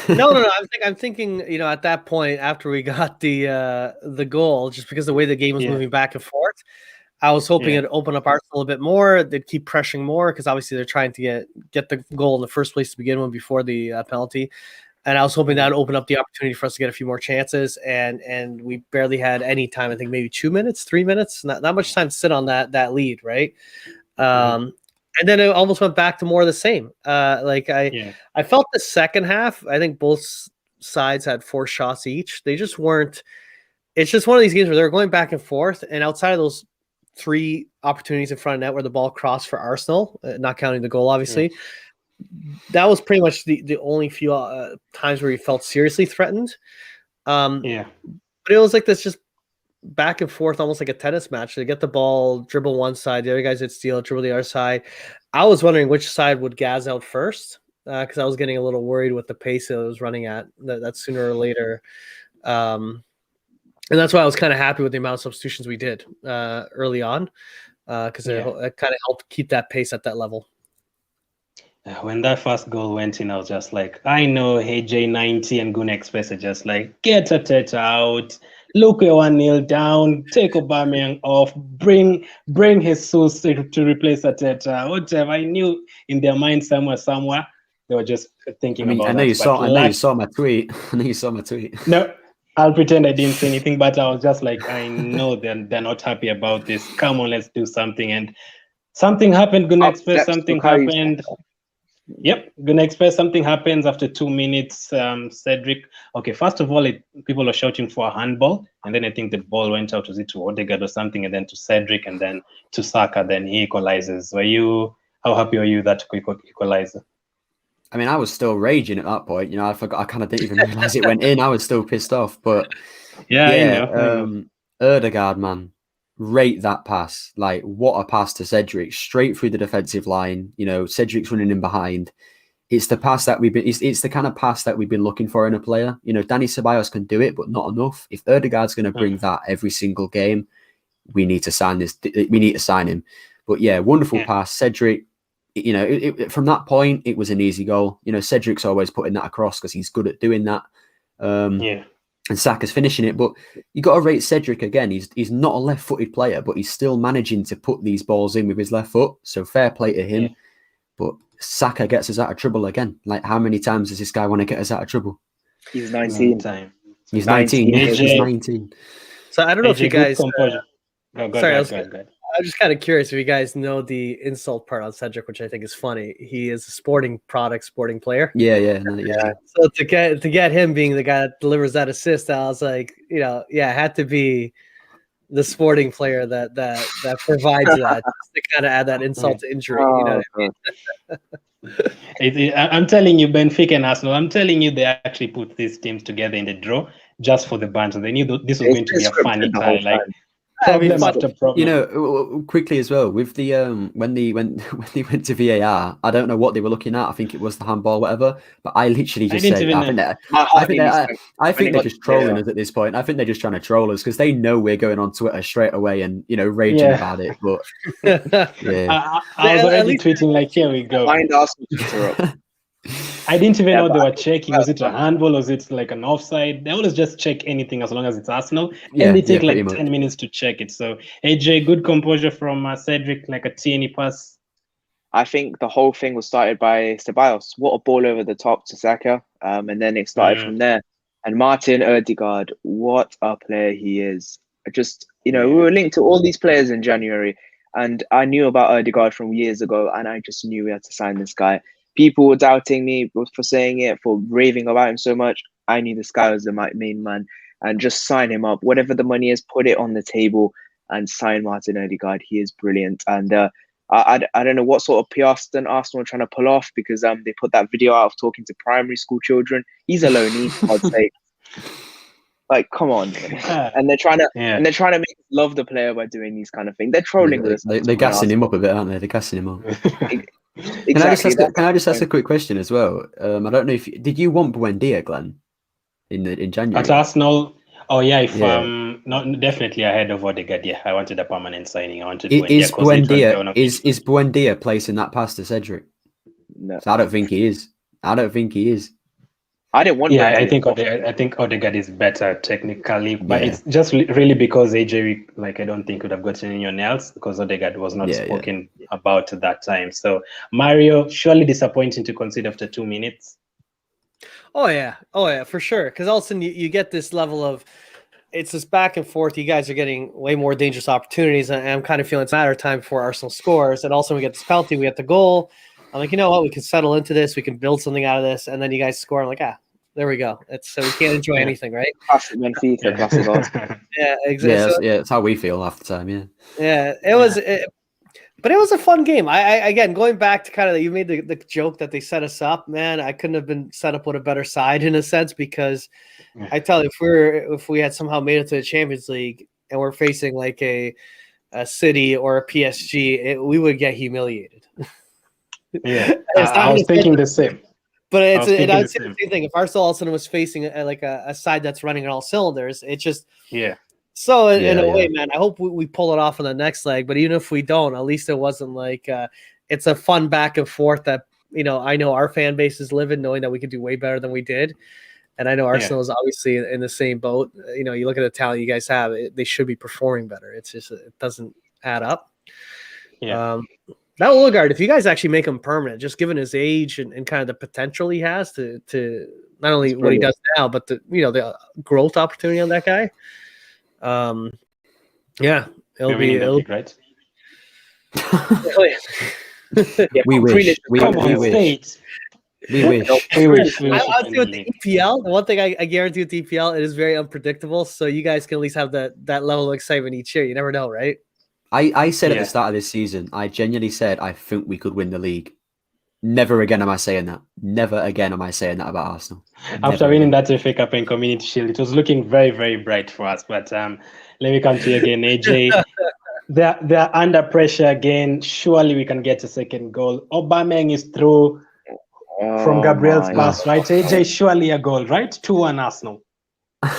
No. I'm thinking. At that point, after we got the goal, just because the way the game was moving back and forth, I was hoping it'd open up Arsenal a bit more. They'd keep pressuring more, because obviously they're trying to get the goal in the first place to begin with before the penalty. And I was hoping that would open up the opportunity for us to get a few more chances. And we barely had any time. I think maybe 2 minutes, 3 minutes, not much time to sit on that lead, right? And then it almost went back to more of the same. I felt the second half, I think both sides had 4 shots each. They just weren't. It's just one of these games where they're going back and forth. And outside of those 3 opportunities in front of net where the ball crossed for Arsenal, not counting the goal, obviously. That was pretty much the only few times where he felt seriously threatened. But it was like this just back and forth, almost like a tennis match. They get the ball, dribble one side, the other guys would steal, dribble the other side. I was wondering which side would gas out first, because I was getting a little worried with the pace it was running at, that sooner or later. And that's why I was kind of happy with the amount of substitutions we did early on, because it kind of helped keep that pace at that level. When that first goal went in, I was just like, I know AJ90 and Gun Express are just like, get Arteta out, look, we're 1-0 down, take Aubameyang off, bring Jesus to replace Arteta, whatever. I knew in their mind somewhere they were just thinking about. I know you saw my tweet. No, I'll pretend I didn't say anything, but I was just like, I know they're not happy about this. Come on, let's do something. And something happened. Gun Express, something happened. Yep, Gun Express, something happens after 2 minutes. Cedric. Okay, first of all, people are shouting for a handball, and then I think the ball went out. Was it to Odegaard or something, and then to Cedric, and then to Saka. Then he equalizes. How happy are you that equalizer? I mean, I was still raging at that point. I forgot. I kind of didn't even realize it went in. I was still pissed off. But I know. Odegaard, man, rate that pass. Like, what a pass to Cedric, straight through the defensive line. Cedric's running in behind. It's the pass that it's the kind of pass that we've been looking for in a player. Dani Ceballos can do it, but not enough. If Odegaard's going to bring that every single game, we need to sign this. We need to sign him. But yeah, wonderful pass. Cedric, you know, from that point, it was an easy goal. You know, Cedric's always putting that across because he's good at doing that. And Saka's finishing it. But you got to rate Cedric again. He's not a left-footed player, but he's still managing to put these balls in with his left foot. So fair play to him. But Saka gets us out of trouble again. Like, how many times does this guy want to get us out of trouble? He's 19. He's 19. He's 19. So I don't know if you guys. Sorry, I'm just kind of curious if you guys know the insult part on Cedric, which I think is funny. He is a sporting player. Yeah. So to get him being the guy that delivers that assist, I was like, you know, it had to be the sporting player that provides that, just to kind of add that insult to injury. You know what I mean? I'm telling you, Benfica and Arsenal, I'm telling you, they actually put these teams together in the draw just for the banter. They knew this was going to be a funny tie. Like, problem after problem. You know, quickly as well, with the when they went to VAR, I don't know what they were looking at. I think it was the handball, whatever. But I literally just said, I think they're just trolling us at this point. I think they're just trying to troll us because they know we're going on Twitter straight away and, you know, raging about it. But I was already tweeting like, here we go. Find Arsenal Twitter up. I didn't even know they were checking. Was it a handball? Was it like an offside? They always just check anything as long as it's Arsenal. And they take like 10 minutes to check it. So, AJ, good composure from Cedric, like a teeny pass. I think the whole thing was started by Ceballos. What a ball over the top to Saka. And then it started from there. And Martin Odegaard, what a player he is. Just, you know, we were linked to all these players in January. And I knew about Odegaard from years ago. And I just knew we had to sign this guy. People were doubting me for saying it, for raving about him so much. I knew this guy was the main man, and just sign him up. Whatever the money is, put it on the table and sign Martin Odegaard. He is brilliant. And I don't know what sort of PR stunt Arsenal are trying to pull off, because they put that video out of talking to primary school children. He's a loanee, for God's sake. Like, come on. And they're trying to make us love the player by doing these kind of things. They're trolling us. They're gassing him up a bit, aren't they? They're gassing him up. Exactly. Can I just ask a quick question as well? I don't know if did you want Buendia, Glenn, in January at Arsenal? Oh yeah, not definitely ahead of Odegaard. Yeah, I wanted a permanent signing. I wanted Buendia. Is Buendia placing that pass to Cedric? No, so I don't think he is. I didn't want. Yeah, I think Odegaard is better technically, but it's just really because AJ, like, I don't think would have gotten anyone else, because Odegaard was not spoken about at that time. So Mario, surely disappointing to concede after 2 minutes. Oh yeah, for sure. Because all of a sudden you get this level of, it's this back and forth. You guys are getting way more dangerous opportunities, and I'm kind of feeling it's a matter of time before Arsenal scores. And also we get this penalty, we get the goal. I'm like, you know what? We can settle into this. We can build something out of this. And then you guys score. I'm like, there we go. So we can't enjoy anything, right? Classic Benfica, classic Arsenal. Yeah, exactly. Yeah, it's how we feel half the time. Yeah, it was. But it was a fun game. I again, going back to kind of, you made the joke that they set us up. Man, I couldn't have been set up with a better side in a sense, because I tell you, if we had somehow made it to the Champions League and we're facing like a City or a PSG, we would get humiliated. Yeah, I was thinking the same. But I'd say the same thing. If Arsenal all of a sudden was facing a side that's running on all cylinders, it's just So in a way, man, I hope we pull it off on the next leg. But even if we don't, at least it wasn't like it's a fun back and forth that, you know, I know our fan base is living, knowing that we could do way better than we did. And I know Arsenal is obviously in the same boat. You know, you look at the talent you guys have, they should be performing better. It's just, it doesn't add up. Yeah. That Odegaard, if you guys actually make him permanent, just given his age and kind of the potential he has to not only what he does now, but the growth opportunity on that guy. It'll be right. We wish. We wish. I'll say with the EPL, the one thing I guarantee with the EPL, it is very unpredictable. So you guys can at least have that level of excitement each year. You never know, right? I said at the start of this season, I genuinely said I think we could win the league. Never again am I saying that. Never again am I saying that about Arsenal. After winning that FA Cup and Community Shield, it was looking very, very bright for us. But let me come to you again, AJ. They're under pressure again. Surely we can get a second goal. Aubameyang is through from Gabriel's pass, right? AJ, surely a goal, right? 2-1 Arsenal.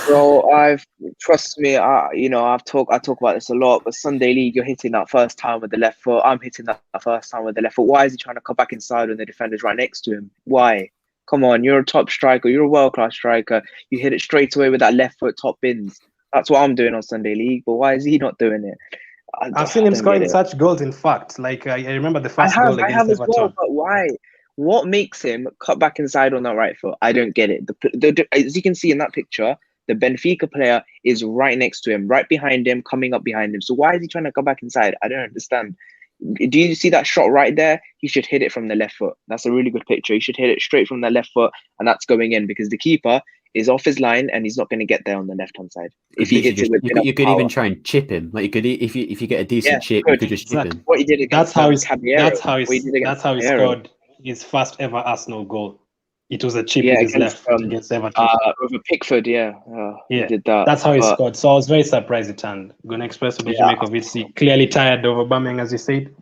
Bro, trust me. I talk about this a lot. But Sunday League, you're hitting that first time with the left foot. I'm hitting that first time with the left foot. Why is he trying to come back inside when the defender's right next to him? Why? Come on, you're a top striker. You're a world-class striker. You hit it straight away with that left foot top bins. That's what I'm doing on Sunday League. But why is he not doing it? I've seen him scoring such goals. In fact, like I remember the first goal against Everton. As well, but why? What makes him cut back inside on that right foot? I don't get it. As you can see in that picture, the Benfica player is right next to him, right behind him, coming up behind him. So why is he trying to come back inside? I don't understand. Do you see that shot right there? He should hit it from the left foot. That's a really good picture. He should hit it straight from the left foot, and that's going in because the keeper is off his line and he's not going to get there on the left hand side. If he hits it with you could even try and chip him. Like you could, if you get a decent chip, you could just chip him. What he did against that's how he scored his first ever Arsenal goal. It was a chip with his left foot against Everton. Over Pickford, he did that. That's how he scored. So I was very surprised it turned. Gonna express what you make of it. He clearly tired of Aubameyang, as you said.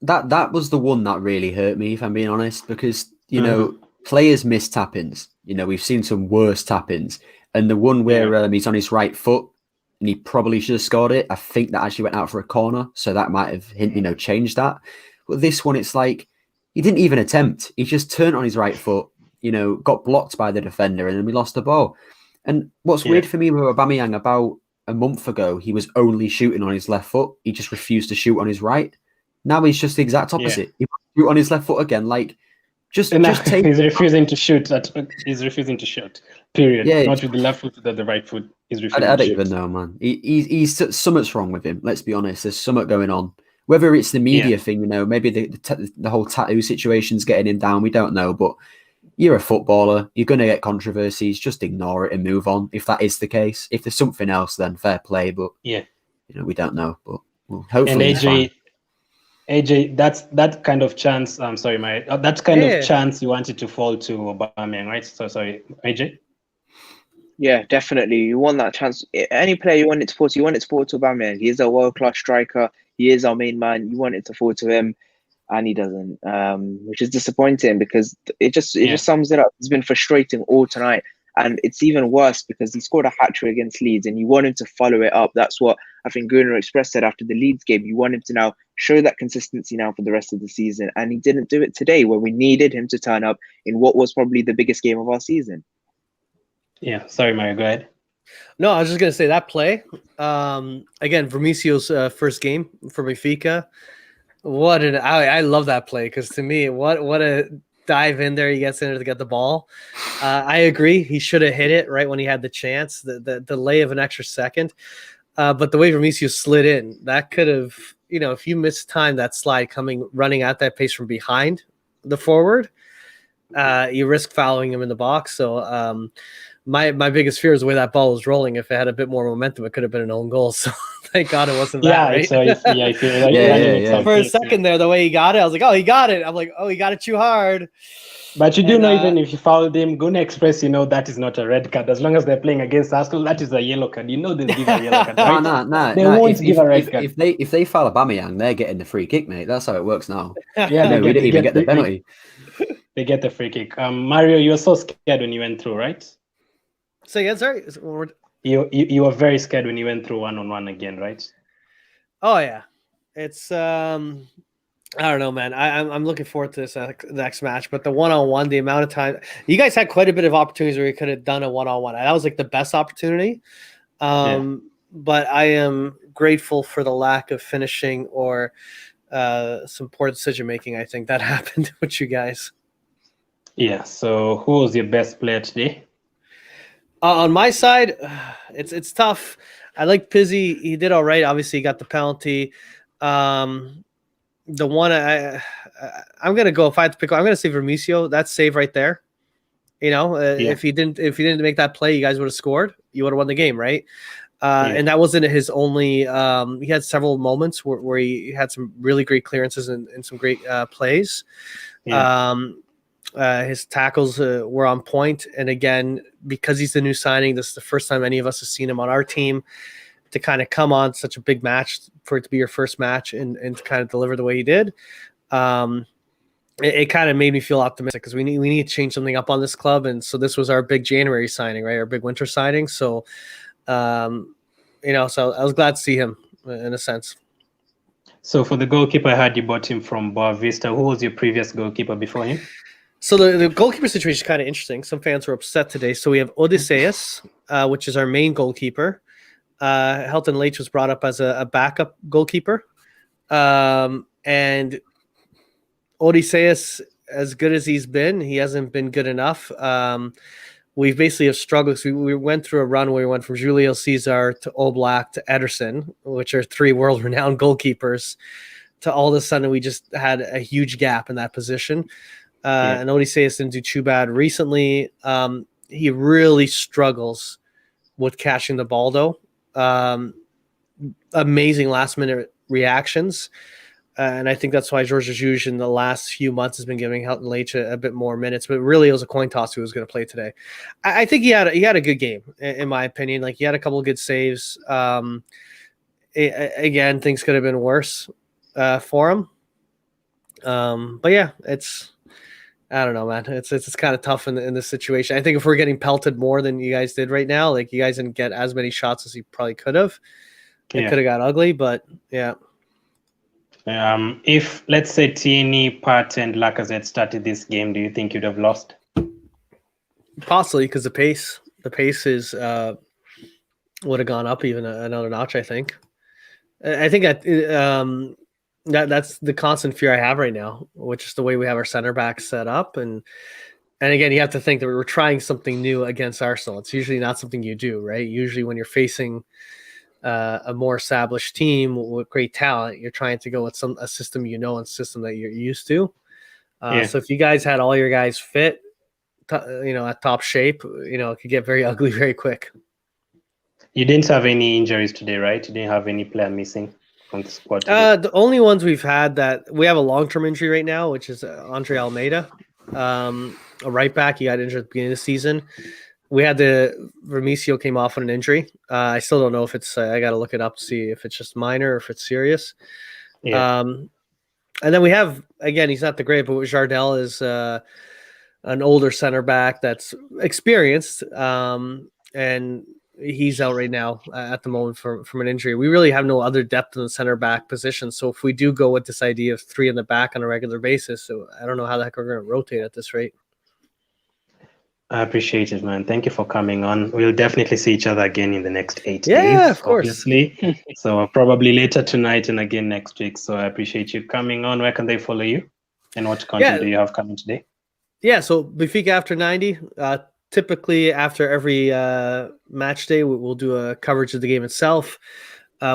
That was the one that really hurt me, if I'm being honest, because you know players miss tap-ins. You know, we've seen some worse tap-ins, and the one where he's on his right foot and he probably should have scored it. I think that actually went out for a corner, so that might have changed that. But this one, it's like he didn't even attempt. He just turned on his right foot. You know, got blocked by the defender, and then we lost the ball. And what's weird for me with Aubameyang, about a month ago, he was only shooting on his left foot. He just refused to shoot on his right. Now he's just the exact opposite. He shoot on his left foot again. Like, just take. He's refusing to shoot. He's refusing to shoot. Period. Yeah, not with the left foot, with the right foot. He's refusing. I don't even know, man. He's something's wrong with him. Let's be honest. There's something going on. Whether it's the media thing, you know, maybe the whole tattoo situation's getting him down. We don't know, but you're a footballer. You're going to get controversies. Just ignore it and move on. If that is the case, if there's something else, then fair play. But you know, we don't know. But hopefully, and AJ, that's that kind of chance. I'm sorry, that kind of chance you wanted to fall to Aubameyang, right? So sorry, AJ. Yeah, definitely. You want that chance. Any player you want it to fall to, you want it to fall to Aubameyang. He is a world-class striker. He is our main man. You want it to fall to him. And he doesn't, which is disappointing because it just sums it up. It's been frustrating all tonight, and it's even worse because he scored a hat-trick against Leeds, and you want him to follow it up. That's what I think Gunnar Express said after the Leeds game. You want him to now show that consistency now for the rest of the season, and he didn't do it today, where we needed him to turn up in what was probably the biggest game of our season. Yeah, sorry, Mario, go ahead. No, I was just gonna say that play. Again, Vermicio's first game for Benfica. I love that play because to me, what a dive in there. He gets in there to get the ball. I agree. He should have hit it right when he had the chance. The delay of an extra second, but the way Vermicio slid in, that could have, you know, if you mistime that slide running at that pace from behind the forward, you risk fouling him in the box. So my biggest fear is the way that ball was rolling. If it had a bit more momentum, it could have been an own goal. So thank God it wasn't that, right? So For a second there, the way he got it, I was like, oh, he got it. I'm like, oh, he got it too hard. But you do know, even if you fouled him, Guna Express, you know that is not a red card. As long as they're playing against Arsenal, that is a yellow card. You know they'll give a yellow card. Right? No. They won't give a red card. If they foul Aubameyang, they're getting the free kick, mate. That's how it works now. Yeah, we didn't even get the penalty. They get the free kick. Mario, you were so scared when you went through, right? Say again, sorry. You were very scared when you went through 1-on-1 again, right? Oh yeah, it's I don't know, man. I'm looking forward to this next match, but the 1-on-1, the amount of time you guys had quite a bit of opportunities where you could have done a 1-on-1. That was like the best opportunity. But I am grateful for the lack of finishing or some poor decision making. I think that happened with you guys. Yeah. So who was your best player today? On my side, it's tough. I like Pizzi. He did all right. Obviously, he got the penalty. The one I'm gonna go, if I had to pick, I'm gonna say Vermicio. That save right there. You know, if he didn't make that play, you guys would have scored. You would have won the game, right? And that wasn't his only. He had several moments where he had some really great clearances and some great plays. His tackles were on point. And again, because he's the new signing, this is the first time any of us have seen him on our team, to kind of come on such a big match, for it to be your first match and to kind of deliver the way he did. it kind of made me feel optimistic because we need to change something up on this club. And so this was our big January signing, right? Our big winter signing. So, so I was glad to see him in a sense. So for the goalkeeper, I heard you bought him from Boa Vista. Who was your previous goalkeeper before him? So the goalkeeper situation is kind of interesting. Some fans were upset today. So we have Odysseus, which is our main goalkeeper. Helton Leitch was brought up as a backup goalkeeper. And Odysseus, as good as he's been, he hasn't been good enough. We basically have struggled. So we went through a run where we went from Julio Cesar to Oblak to Ederson, which are 3 world-renowned goalkeepers, to all of a sudden we just had a huge gap in that position. And Odysseus didn't do too bad recently. He really struggles with catching the ball, though. Amazing last-minute reactions. And I think that's why George Jesus in the last few months has been giving Helton Leitch a bit more minutes. But really, it was a coin toss who was going to play today. I think he had a good game, in my opinion. Like, he had a couple of good saves. Again, things could have been worse for him. But yeah, I don't know, man. It's kind of tough in this situation. I think if we're getting pelted more than you guys did right now, like you guys didn't get as many shots as you probably could have. It could have got ugly, but yeah. If, let's say, Tierney, Pat, and Lacazette started this game, do you think you'd have lost? Possibly, because the pace is would have gone up even another notch. I think that's the constant fear I have right now, which is the way we have our center back set up, and again, you have to think that we're trying something new against Arsenal. It's usually not something you do, right? Usually, when you're facing a more established team with great talent, you're trying to go with a system and system that you're used to. So if you guys had all your guys fit, at top shape, it could get very ugly very quick. You didn't have any injuries today, right? You didn't have any player missing from the squad today? The only ones we've had that we have a long-term injury right now, which is Andre Almeida, a right back. He got injured at the beginning of the season. We had Vermisio came off on an injury. I still don't know if it's, I got to look it up to see if it's just minor or if it's serious. And then we have, again, he's not the great, but Jardel is an older center back that's experienced. And he's out right now at the moment from an injury. We really have no other depth in the center back position. So if we do go with this idea of 3 in the back on a regular basis, so I don't know how the heck we're going to rotate at this rate. I appreciate it, man. Thank you for coming on. We'll definitely see each other again in the next 8 days. Yeah, of course. Obviously. So probably later tonight and again next week. So I appreciate you coming on. Where can they follow you? And what content do you have coming today? Yeah, so Benfica after 90. Typically after every match day, we'll do a coverage of the game itself.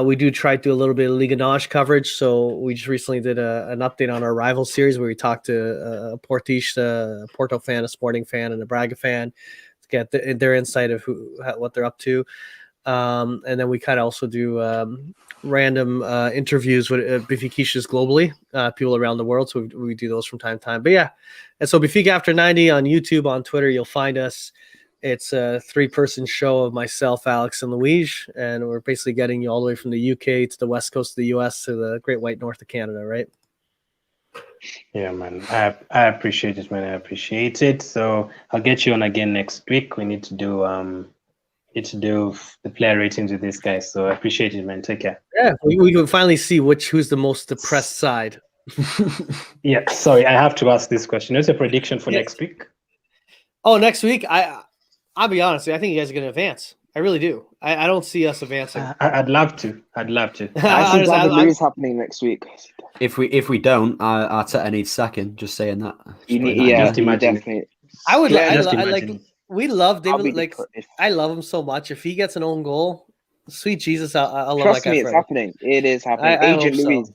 We do try to do a little bit of Liga NOS coverage. So we just recently did an update on our rival series where we talked to a Porto fan, a Sporting fan, and a Braga fan to get their insight of what they're up to. And then we kind of also do random interviews with Benfiquistas globally, people around the world. So we do those from time to time. But yeah, and so Benfica After 90 on YouTube, on Twitter, you'll find us. It's a 3-person show of myself, Alex, and Luis, and we're basically getting you all the way from the UK to the west coast of the US to the Great White North of Canada, right? Yeah, man. I appreciate it, man. I appreciate it. So I'll get you on again next week. We need to do the player ratings with these guys. So I appreciate it, man. Take care. Yeah, we can finally see who's the most depressed side. Yeah, sorry, I have to ask this question. What's your prediction for next week? Oh, next week? I'll be honest. I think you guys are going to advance. I really do. I don't see us advancing. I'd love to. I think that is happening next week. If we don't, Arteta needs sacking. Just saying that. Just imagine. Definitely. I would imagine. We love David. Like, I love him so much. If he gets an own goal, sweet Jesus, I'll love Trust that guy. me, it's happening. It is happening.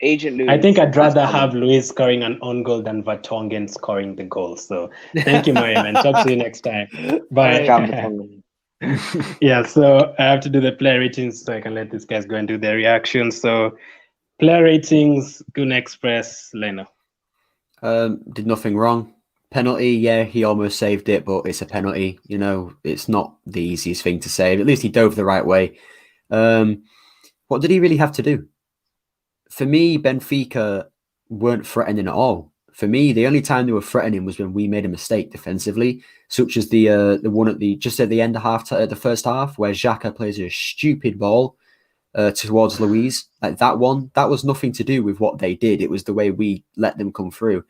Agent Louis. I think I'd rather have Luis scoring an own goal than Vertonghen scoring the goal. So thank you, Mariam, and talk to you next time. Bye. Yeah, so I have to do the player ratings so I can let these guys go and do their reactions. So player ratings, Gun Express, Leno. Did nothing wrong. Penalty, yeah, he almost saved it, but it's a penalty. It's not the easiest thing to save. At least he dove the right way. What did he really have to do? For me, Benfica weren't threatening at all for me, the only time they were threatening was when we made a mistake defensively, such as the one at the end of the first half, where Xhaka plays a stupid ball towards Luiz. Like that one, that was nothing to do with what they did. It was the way we let them come through.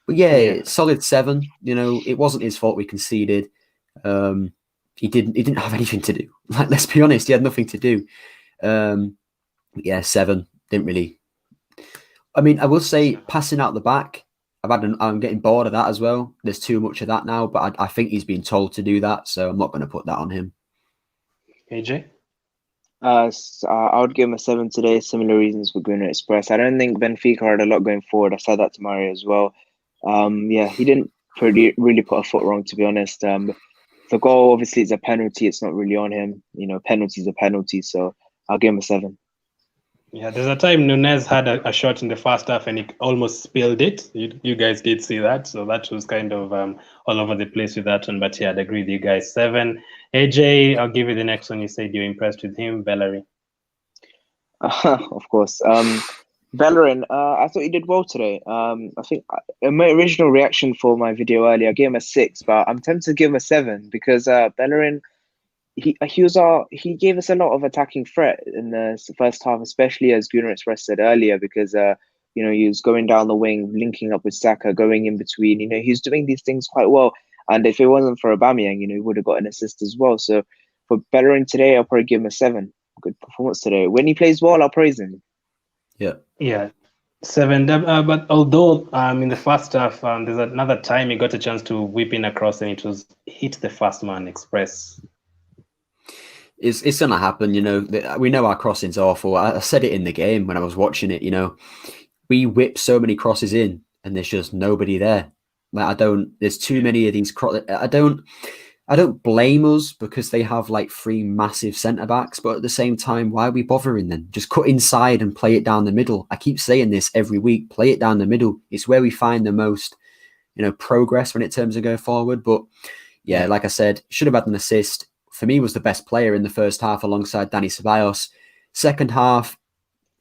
But yeah, solid 7. It wasn't his fault we conceded. He didn't have anything to do. Like, let's be honest, he had nothing to do. 7 didn't really. I mean, I will say passing out the back. I'm getting bored of that as well. There's too much of that now, but I think he's been told to do that, so I'm not going to put that on him. AJ? I would give him a 7 today. Similar reasons for Gunnar Express. I don't think Benfica had a lot going forward. I said that to Mario as well. He didn't really put a foot wrong, to be honest. The goal, obviously, it's a penalty. It's not really on him. Penalty's a penalty, so I'll give him a 7. Yeah, there's a time Nunez had a shot in the first half and he almost spilled it. You guys did see that, so that was kind of all over the place with that one. But yeah, I'd agree with you guys. 7. AJ, I'll give you the next one. You said you're impressed with him, Bellerin. Of course. Bellerin, I thought he did well today. I think my original reaction for my video earlier, I gave him a 6, but I'm tempted to give him a 7 because Bellerin, he gave us a lot of attacking threat in the first half, especially as Gunnar Express said earlier, because he was going down the wing, linking up with Saka, going in between. He was doing these things quite well. And if it wasn't for Aubameyang, he would have got an assist as well. So for Bellerin today, I'll probably give him a 7. Good performance today. When he plays well, I'll praise him. Yeah. 7. But although in the first half, there's another time he got a chance to whip in across and it was hit the first man Express. It's going to happen, we know our crossing's awful. I said it in the game when I was watching it, we whip so many crosses in and there's just nobody there. Like there's too many of these I don't blame us because they have like 3 massive centre-backs, but at the same time, why are we bothering then? Just cut inside and play it down the middle. I keep saying this every week, play it down the middle. It's where we find the most, progress when it terms of going forward. But yeah, like I said, should have had an assist. For me, was the best player in the first half alongside Dani Ceballos. Second half,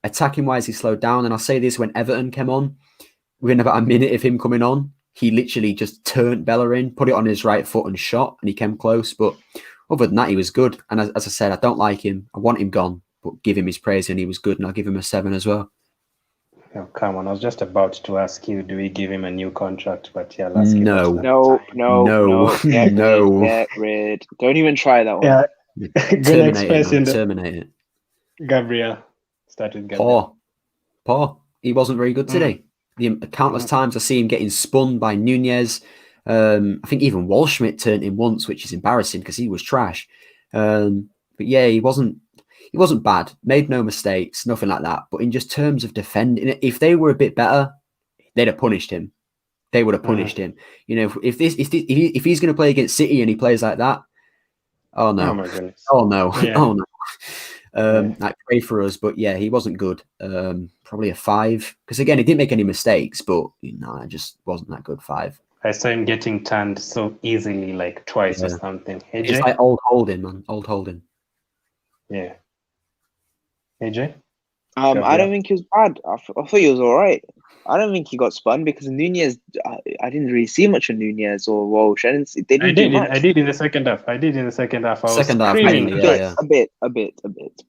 attacking-wise, he slowed down. And I'll say this, when Everton came on, within about a minute of him coming on, he literally just turned Bellerin, put it on his right foot and shot, and he came close. But other than that, he was good. And as I said, I don't like him. I want him gone, but give him his praise, and he was good, and I'll give him a 7 as well. Oh, come on. I was just about to ask you, do we give him a new contract? But yeah, No. Get rid. Don't even try that one. Yeah. Terminate it. Gabriel. Start with Gabriel. Poor. He wasn't very good today. The countless times I see him getting spun by Nunez. I think even Waldschmidt turned him once, which is embarrassing because he was trash. But yeah, he wasn't bad. Made no mistakes, nothing like that. But in just terms of defending, if they were a bit better, they'd have punished him. They would have punished him. If he's going to play against City and he plays like that, oh no, oh my goodness, oh no, yeah. oh no. Like, pray for us, but yeah, he wasn't good. Probably a 5 because again, he didn't make any mistakes, but it just wasn't that good. 5. I saw him getting turned so easily, like twice or something. AJ? It's like old Holding, man. Old Holding. Yeah. AJ? I don't think he was bad. I thought he was all right. I don't think he got spun because Nunez. I didn't really see much of Nunez or Walsh. I did in the second half. I was screaming. A bit.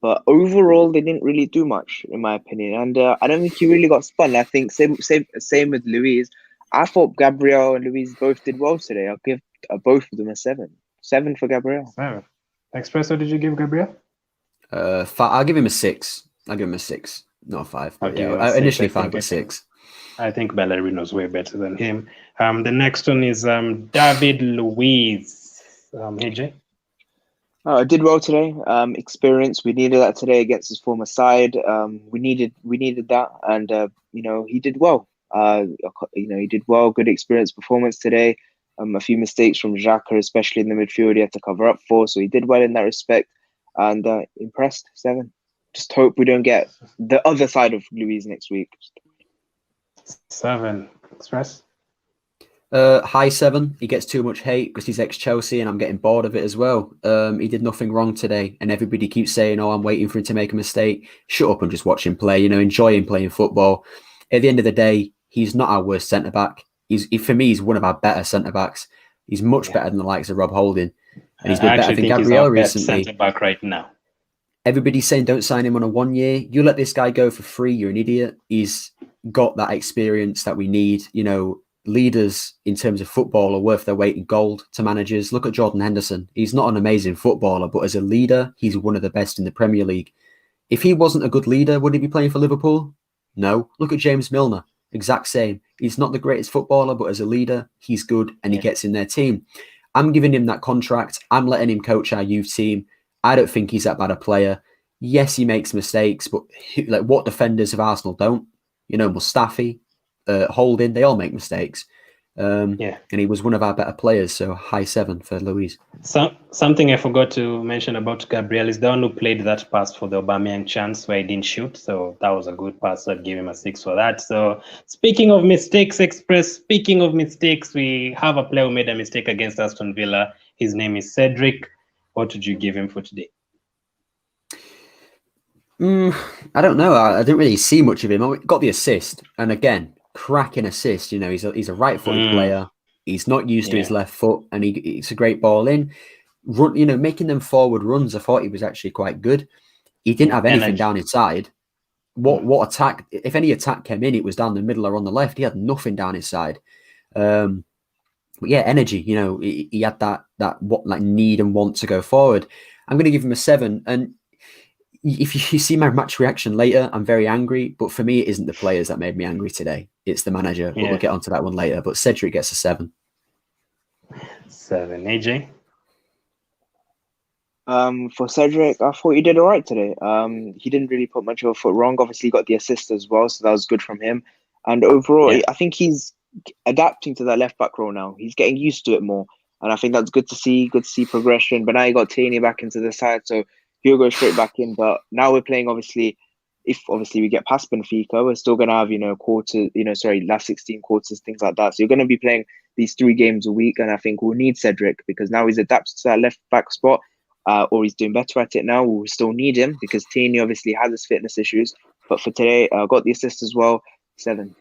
But overall, they didn't really do much, in my opinion. And I don't think he really got spun. I think same with Luiz. I thought Gabriel and Luiz both did well today. I'll give both of them a 7. 7 for Gabriel. 7. Expresso, did you give Gabriel? I'll give him a 6. I'll give him a 6, not a 5. But initially 5 but 6. I think Bellerin was way better than him. The next one is David Luiz. AJ? Did well today. Experience. We needed that today against his former side. We needed that, and he did well. He did well. Good experience performance today. A few mistakes from Xhaka, especially in the midfield, he had to cover up for. So he did well in that respect, and impressed. 7. Just hope we don't get the other side of Luiz next week. 7. Express? High 7. He gets too much hate because he's ex-Chelsea and I'm getting bored of it as well. He did nothing wrong today and everybody keeps saying, oh, I'm waiting for him to make a mistake. Shut up and just watch him play. Enjoy him playing football. At the end of the day, he's not our worst centre-back. For me, he's one of our better centre-backs. He's much better than the likes of Rob Holding. And he's been better than Gabriel recently. Centre-back right now. Everybody's saying don't sign him on a 1 year. You let this guy go for free, you're an idiot. He's got that experience that we need. You know, leaders in terms of football are worth their weight in gold to managers. Look at Jordan Henderson. He's not an amazing footballer, but as a leader, he's one of the best in the Premier League. If he wasn't a good leader, would he be playing for Liverpool? No. Look at James Milner. Exact same. He's not the greatest footballer, but as a leader, he's good and he gets in their team. I'm giving him that contract. I'm letting him coach our youth team. I don't think he's that bad a player. Yes, he makes mistakes, but like what defenders of Arsenal don't? You know, Mustafi, Holding, they all make mistakes. And he was one of our better players, so high 7 for Luis. Something I forgot to mention about Gabriel is the one who played that pass for the Aubameyang chance where he didn't shoot. So that was a good pass. So I'd give him a 6 for that. So speaking of mistakes, we have a player who made a mistake against Aston Villa. His name is Cedric. What would you give him for today? I don't know. I didn't really see much of him. I got the assist. And again, cracking assist. You know, he's a right-footed player. He's not used to his left foot, and it's a great ball in. Run, you know, making them forward runs. I thought he was actually quite good. He didn't have anything down his side. What attack? If any attack came in, it was down the middle or on the left. He had nothing down his side. But yeah, energy. You know, he had that need and want to go forward. I'm going to give him a 7. And if you see my match reaction later, I'm very angry. But for me, it isn't the players that made me angry today. It's the manager. But we'll get onto that one later. But Cedric gets a 7. 7. AJ? For Cedric, I thought he did all right today. He didn't really put much of a foot wrong. Obviously, he got the assist as well, so that was good from him. And overall, I think he's adapting to that left back role now. He's getting used to it more, and I think that's good to see. Good to see progression. But now you got Tierney back into the side, so he'll go straight back in. But now we're playing, obviously, if obviously we get past Benfica, we're still going to have, last 16 quarters, things like that. So you're going to be playing these 3 games a week, and I think we'll need Cedric because now he's adapted to that left back spot. Or he's doing better at it now. We'll still need him because Tierney obviously has his fitness issues. But for today, got the assist as well. 7.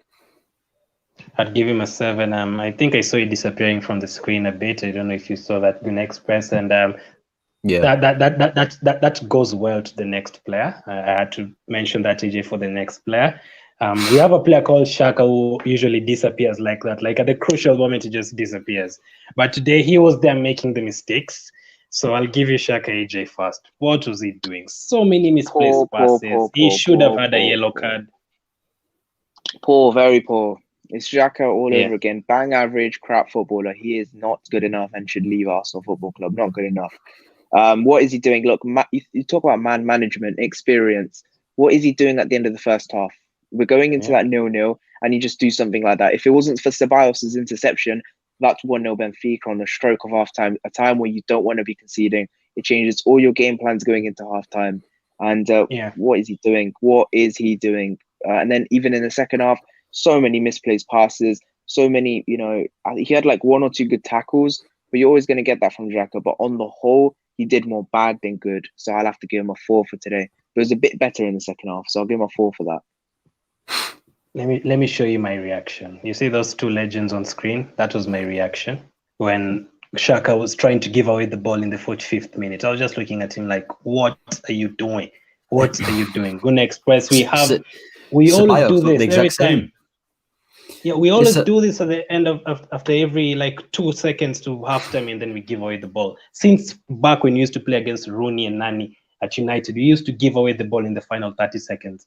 I'd give him a 7. I think I saw it disappearing from the screen a bit. I don't know if you saw that the next press, and that goes well to the next player. I had to mention that, AJ, for the next player. We have a player called Xhaka who usually disappears like that. Like at the crucial moment, he just disappears. But today he was there making the mistakes. So I'll give you Xhaka, AJ, first. What was he doing? So many misplaced passes. He should have had a yellow card. Poor, very poor. It's Xhaka all over again. Bang average, crap footballer. He is not good enough and should leave Arsenal Football Club. Not good enough. What is he doing? Look, you talk about man management, experience. What is he doing at the end of the first half? We're going into that 0-0 and you just do something like that. If it wasn't for Ceballos' interception, that's 1-0 Benfica on the stroke of half-time, a time where you don't want to be conceding. It changes all your game plans going into half-time. And what is he doing? What is he doing? And then even in the second half, so many misplaced passes, so many, he had like 1 or 2 good tackles, but you're always going to get that from Xhaka. But on the whole, he did more bad than good. So I'll have to give him a 4 for today. It was a bit better in the second half, so I'll give him a 4 for that. Let me show you my reaction. You see those 2 legends on screen? That was my reaction when Xhaka was trying to give away the ball in the 45th minute. I was just looking at him like, what are you doing? What are you doing? Guna Express, we always do this every time. Yeah, we always do this at the end of after every 2 seconds to halftime, and then we give away the ball. Since back when we used to play against Rooney and Nani at United, we used to give away the ball in the final 30 seconds.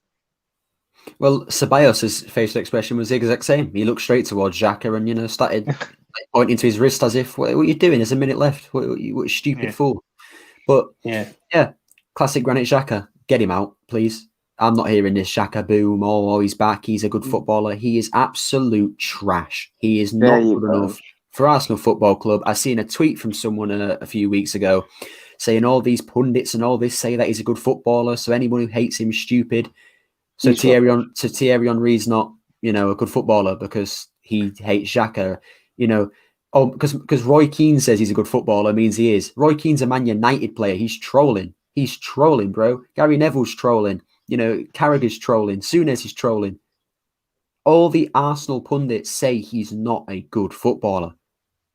Well, Ceballos' facial expression was the exact same. He looked straight towards Xhaka and, started pointing to his wrist as if, what are you doing? There's a minute left. What a stupid fool. But, classic Granit Xhaka. Get him out, please. I'm not hearing this Xhaka boom. Oh, he's back. He's a good footballer. He is absolute trash. He is not good enough for Arsenal Football Club. I seen a tweet from someone a few weeks ago saying all these pundits and all this say that he's a good footballer, so anyone who hates him is stupid. So Thierry Henry's not, a good footballer because he hates Xhaka, because Roy Keane says he's a good footballer means he is. Roy Keane's a Man United player. He's trolling. He's trolling, bro. Gary Neville's trolling. Carragher's trolling. Souness is trolling. all the Arsenal pundits say he's not a good footballer.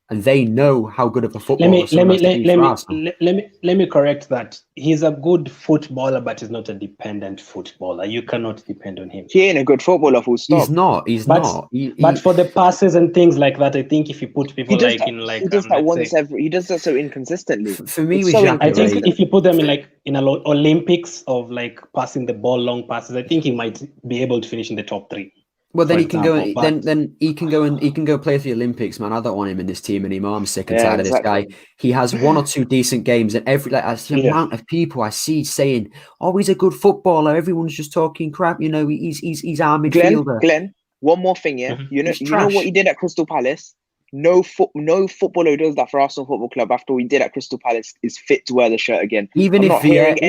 And they know how good of a footballer let me correct that. He's a good footballer, but he's not a dependent footballer. You cannot depend on him. He ain't a good footballer, full stop. He's not. But for the passes and things like that, I think if you put people he does that so inconsistently. For me, I think if you put them in an Olympics of like passing the ball, long passes, I think he might be able to finish in the top 3. Well, then he can go. Then he can go and he can go play for the Olympics, man. I don't want him in this team anymore. I'm sick and tired of this guy. He has 1 or 2 decent games, and the amount of people I see saying, "Oh, he's a good footballer." Everyone's just talking crap. You know, he's our midfielder. Glenn, one more thing, yeah. Mm-hmm. You know what he did at Crystal Palace. No footballer who does that for Arsenal Football Club after we did at Crystal Palace is fit to wear the shirt again. Even if Vieira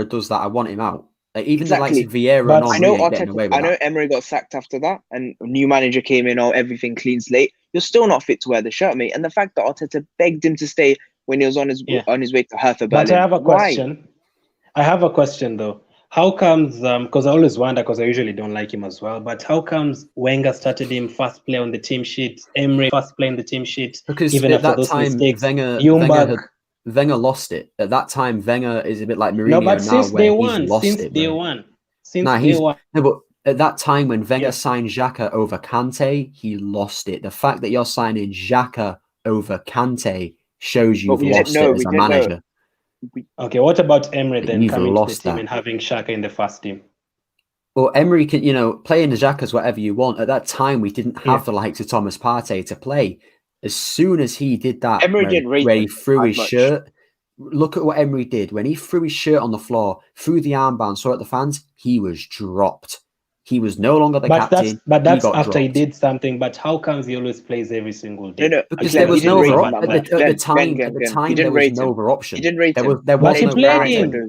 does that, I want him out. Like, even the likes of Vieira but and I know Emery got sacked after that, and a new manager came in, everything clean slate. You're still not fit to wear the shirt, mate. And the fact that Arteta begged him to stay when he was on his way to Hertha Berlin. But I have a question. I have a question though. How comes? Because I always wonder, because I usually don't like him as well. But how comes Wenger started him first player on the team sheet, Emery first player on the team sheet? Because even at after that those time, mistakes, Wenger lost it. At that time, Wenger is a bit like Mourinho. No, but since day one. But at that time, when Wenger signed Xhaka over Kante, he lost it. The fact that you're signing Xhaka over Kante shows you've lost it as a manager. Okay, what about Emery then coming to the team and having Xhaka in the first team? Well, Emery can, playing the Xhaka's whatever you want. At that time, we didn't have the likes of Thomas Partey to play. As soon as he did that, where he threw his shirt, look at what Emery did. When he threw his shirt on the floor, threw the armband, saw at the fans, he was dropped. He was no longer the captain. But that's after he did something. But how comes he always plays every single day? No, because there was no at the time there was no other option. He didn't rate him.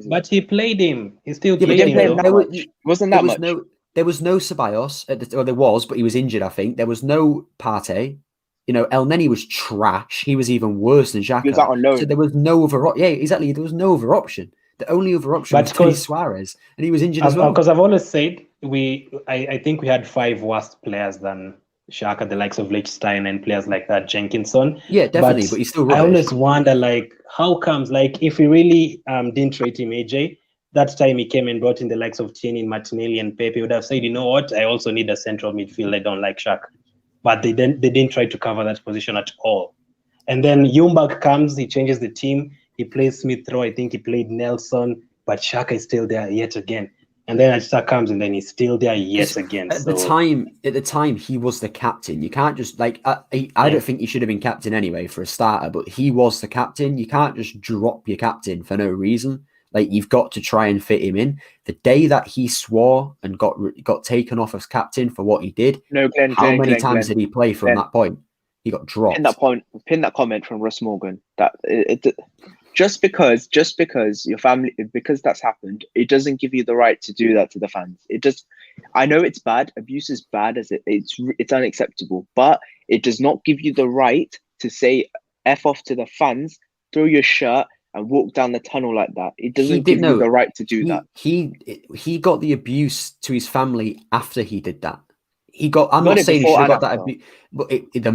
But he played him. He still played him. Wasn't that much? There was no Ceballos. There was, but he was injured, I think. There was no Partey. El Neni was trash. He was even worse than Xhaka. He was out on loan. So there was no other. Yeah, exactly. There was no other option. The only other option was Luis Suarez, and he was injured as well. Because I've always said I think we had 5 worse players than Xhaka, the likes of Lichtstein and players like that, Jenkinson. Yeah, definitely. But he's still rubbish. I always wonder, how comes, if we really didn't rate him, AJ, that time he came and brought in the likes of Tierney, Martinelli, and Pepe, would have said, you know what, I also need a central midfield. I don't like Xhaka. But they didn't try to cover that position at all. And then Ljungberg comes, he changes the team, he plays Smith Rowe, I think he played Nelson, but Xhaka is still there yet again. And then Xhaka comes and then he's still there yet again. At the time, he was the captain. You can't just I don't think he should have been captain anyway for a starter, but he was the captain. You can't just drop your captain for no reason. You've got to try and fit him in. The day that he swore and got taken off as captain for what he did, how many times did he play from that point? He got dropped. Pin that comment from Russ Morgan that just because your family, because that's happened, it doesn't give you the right to do that to the fans. I know it's bad. Abuse is bad, it's unacceptable, but it does not give you the right to say F off to the fans, throw your shirt, and walk down the tunnel like that. It doesn't give you the right to do that. He got the abuse to his family after he did that. I'm not saying he should have got that abuse, but the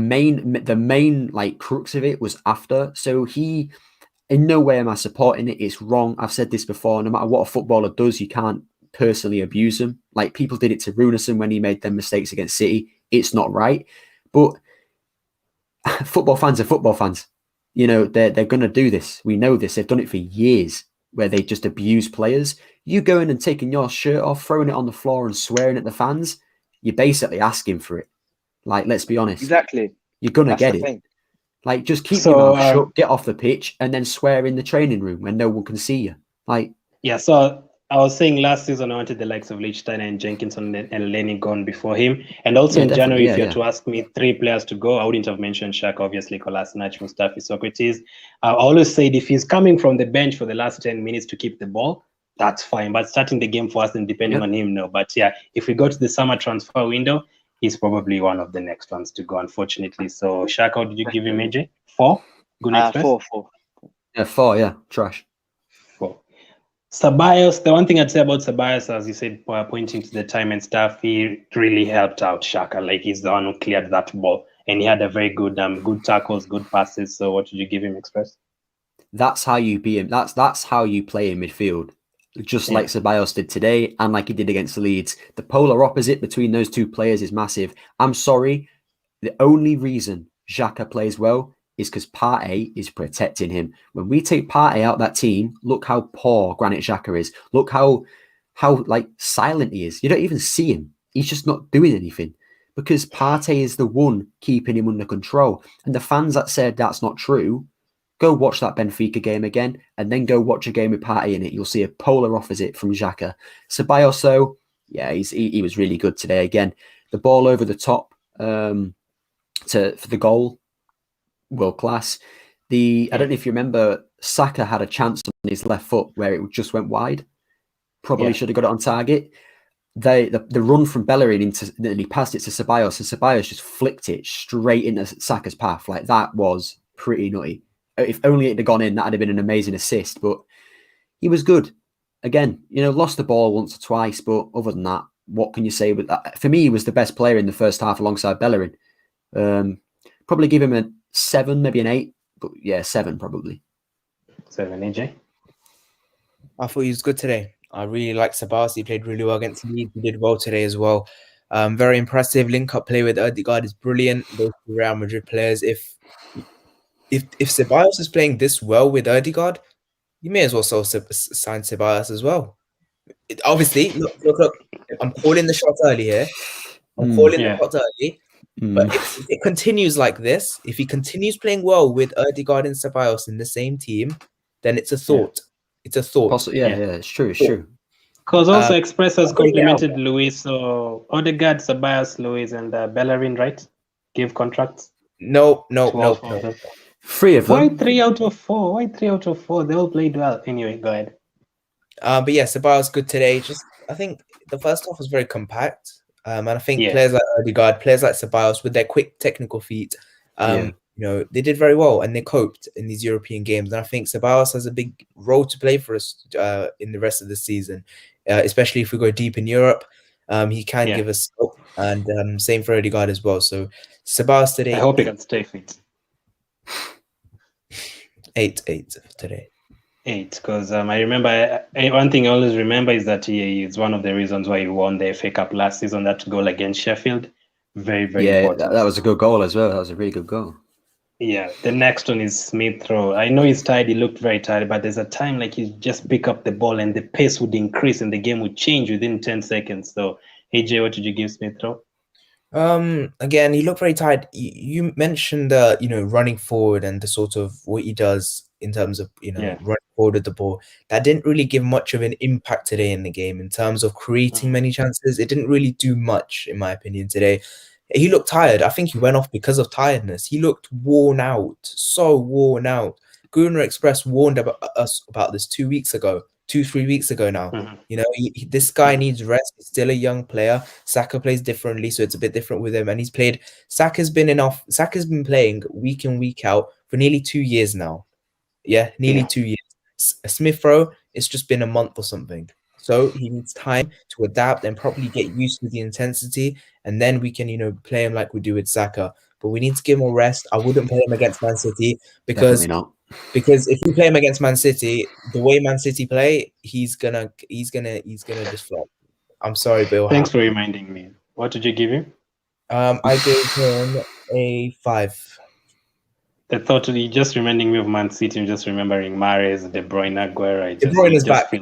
main crux of it was after. So in no way am I supporting it. It's wrong. I've said this before. No matter what a footballer does, you can't personally abuse them. People did it to Runarsson when he made them mistakes against City. It's not right. But football fans are football fans. They're going to do this. We know this. They've done it for years, where they just abuse players. You going and taking your shirt off, throwing it on the floor and swearing at the fans, you're basically asking for it. Let's be honest. Exactly. You're going to get it. Thing. Just keep your mouth shut, get off the pitch, and then swear in the training room when no one can see you. So I was saying last season I wanted the likes of Lichtstein and Jenkinson and Lenny gone before him. And also in January, if you had to ask me 3 players to go, I wouldn't have mentioned Xhaka, obviously, Kolasinac, Mustafi, Socrates. I always said if he's coming from the bench for the last 10 minutes to keep the ball, that's fine. But starting the game for us and depending on him, no. But if we go to the summer transfer window, he's probably one of the next ones to go, unfortunately. So Xhaka, how did you give him, AJ? 4? Good next 4. Yeah, 4, yeah. Trash. 4. Ceballos, the one thing I'd say about Ceballos, as you said, pointing to the time and stuff, he really helped out Xhaka. Like, he's the one who cleared that ball, and he had a very good tackles, good passes. So what did you give him, Express? That's how you beat him. That's how you play in midfield. Just like Ceballos did today and like he did against Leeds. The polar opposite between those two players is massive. I'm sorry. The only reason Xhaka plays well is because Partey is protecting him. When we take Partey out that team, look how poor Granit Xhaka is. Look how like silent he is. You don't even see him. He's just not doing anything because Partey is the one keeping him under control. And the fans that said that's not true, go watch that Benfica game again and then go watch a game with Partey in it. You'll see a polar opposite from Xhaka. Ceballos, though, yeah, he was really good today. Again, the ball over the top for the goal, world class. I don't know if you remember, Saka had a chance on his left foot where it just went wide. Probably should have got it on target. The run from Bellerin and he passed it to Ceballos, and Ceballos just flicked it straight into Saka's path. Like, that was pretty nutty. If only it had gone in, that would have been an amazing assist. But he was good. Again, lost the ball once or twice, but other than that, what can you say with that? For me, he was the best player in the first half alongside Bellerin. Probably give him a 7, maybe an 8, but yeah, 7 probably. 7, AJ? I thought he was good today. I really like Ceballos. He played really well against Leeds. He did well today as well. Very impressive. Link-up play with Odegaard is brilliant. Those Real Madrid players, if Ceballos is playing this well with Odegaard, you may as well sign Ceballos as well. Obviously, look, I'm calling the shot early here. The shot early. But if it continues like this, if he continues playing well with Odegaard and Ceballos in the same team, then it's a thought. It's a thought. It's true. It's true. Because also Express has complimented Luis, so Odegaard, Ceballos, Luis, and Bellerin, right? Give contracts? No. 3 of them. Why 3 out of 4? Why 3 out of 4? They all played well. Anyway, go ahead. But yeah, Ceballos good today. I think the first half was very compact. And I think players like Odegaard, players like Ceballos, with their quick technical feet, they did very well and they coped in these European games. And I think Ceballos has a big role to play for us in the rest of the season, especially if we go deep in Europe. He can give us hope, and same for Odegaard as well. So Ceballos today. I hope he can stay fit. 8 today. 8, because I remember one thing I always remember is that he is one of the reasons why he won the FA Cup last season. That goal against Sheffield, very important. That was a good goal as well. That was a really good goal. Yeah, the next one is Smith Rowe. I know he's tired. He looked very tired, but there's a time like he just pick up the ball and the pace would increase and the game would change within 10 seconds. So, AJ, what did you give Smith Rowe? Again, he looked very tired. You mentioned running forward and the sort of what he does in terms of running forward with the ball. That didn't really give much of an impact today in the game in terms of creating many chances. It didn't really do much, in my opinion, today. He looked tired. I think he went off because of tiredness. He looked worn out, so worn out. Gunnar Express warned us about this 3 weeks ago now. This guy needs rest. He's still a young player. Saka plays differently, so it's a bit different with him. And Saka's been playing week in, week out for nearly 2 years now. Yeah, nearly 2 years. Smith Rowe, it's just been a month or something. So he needs time to adapt and properly get used to the intensity, and then we can, play him like we do with Saka. But we need to give him a rest. I wouldn't play him against Man City because if we play him against Man City, the way Man City play, he's gonna just flop. I'm sorry, Bill. Thanks for reminding me. What did you give him? I gave him a 5. The thought you just reminding me of Man City. I'm just remembering Mahrez, De Bruyne, Aguero. De Bruyne is back.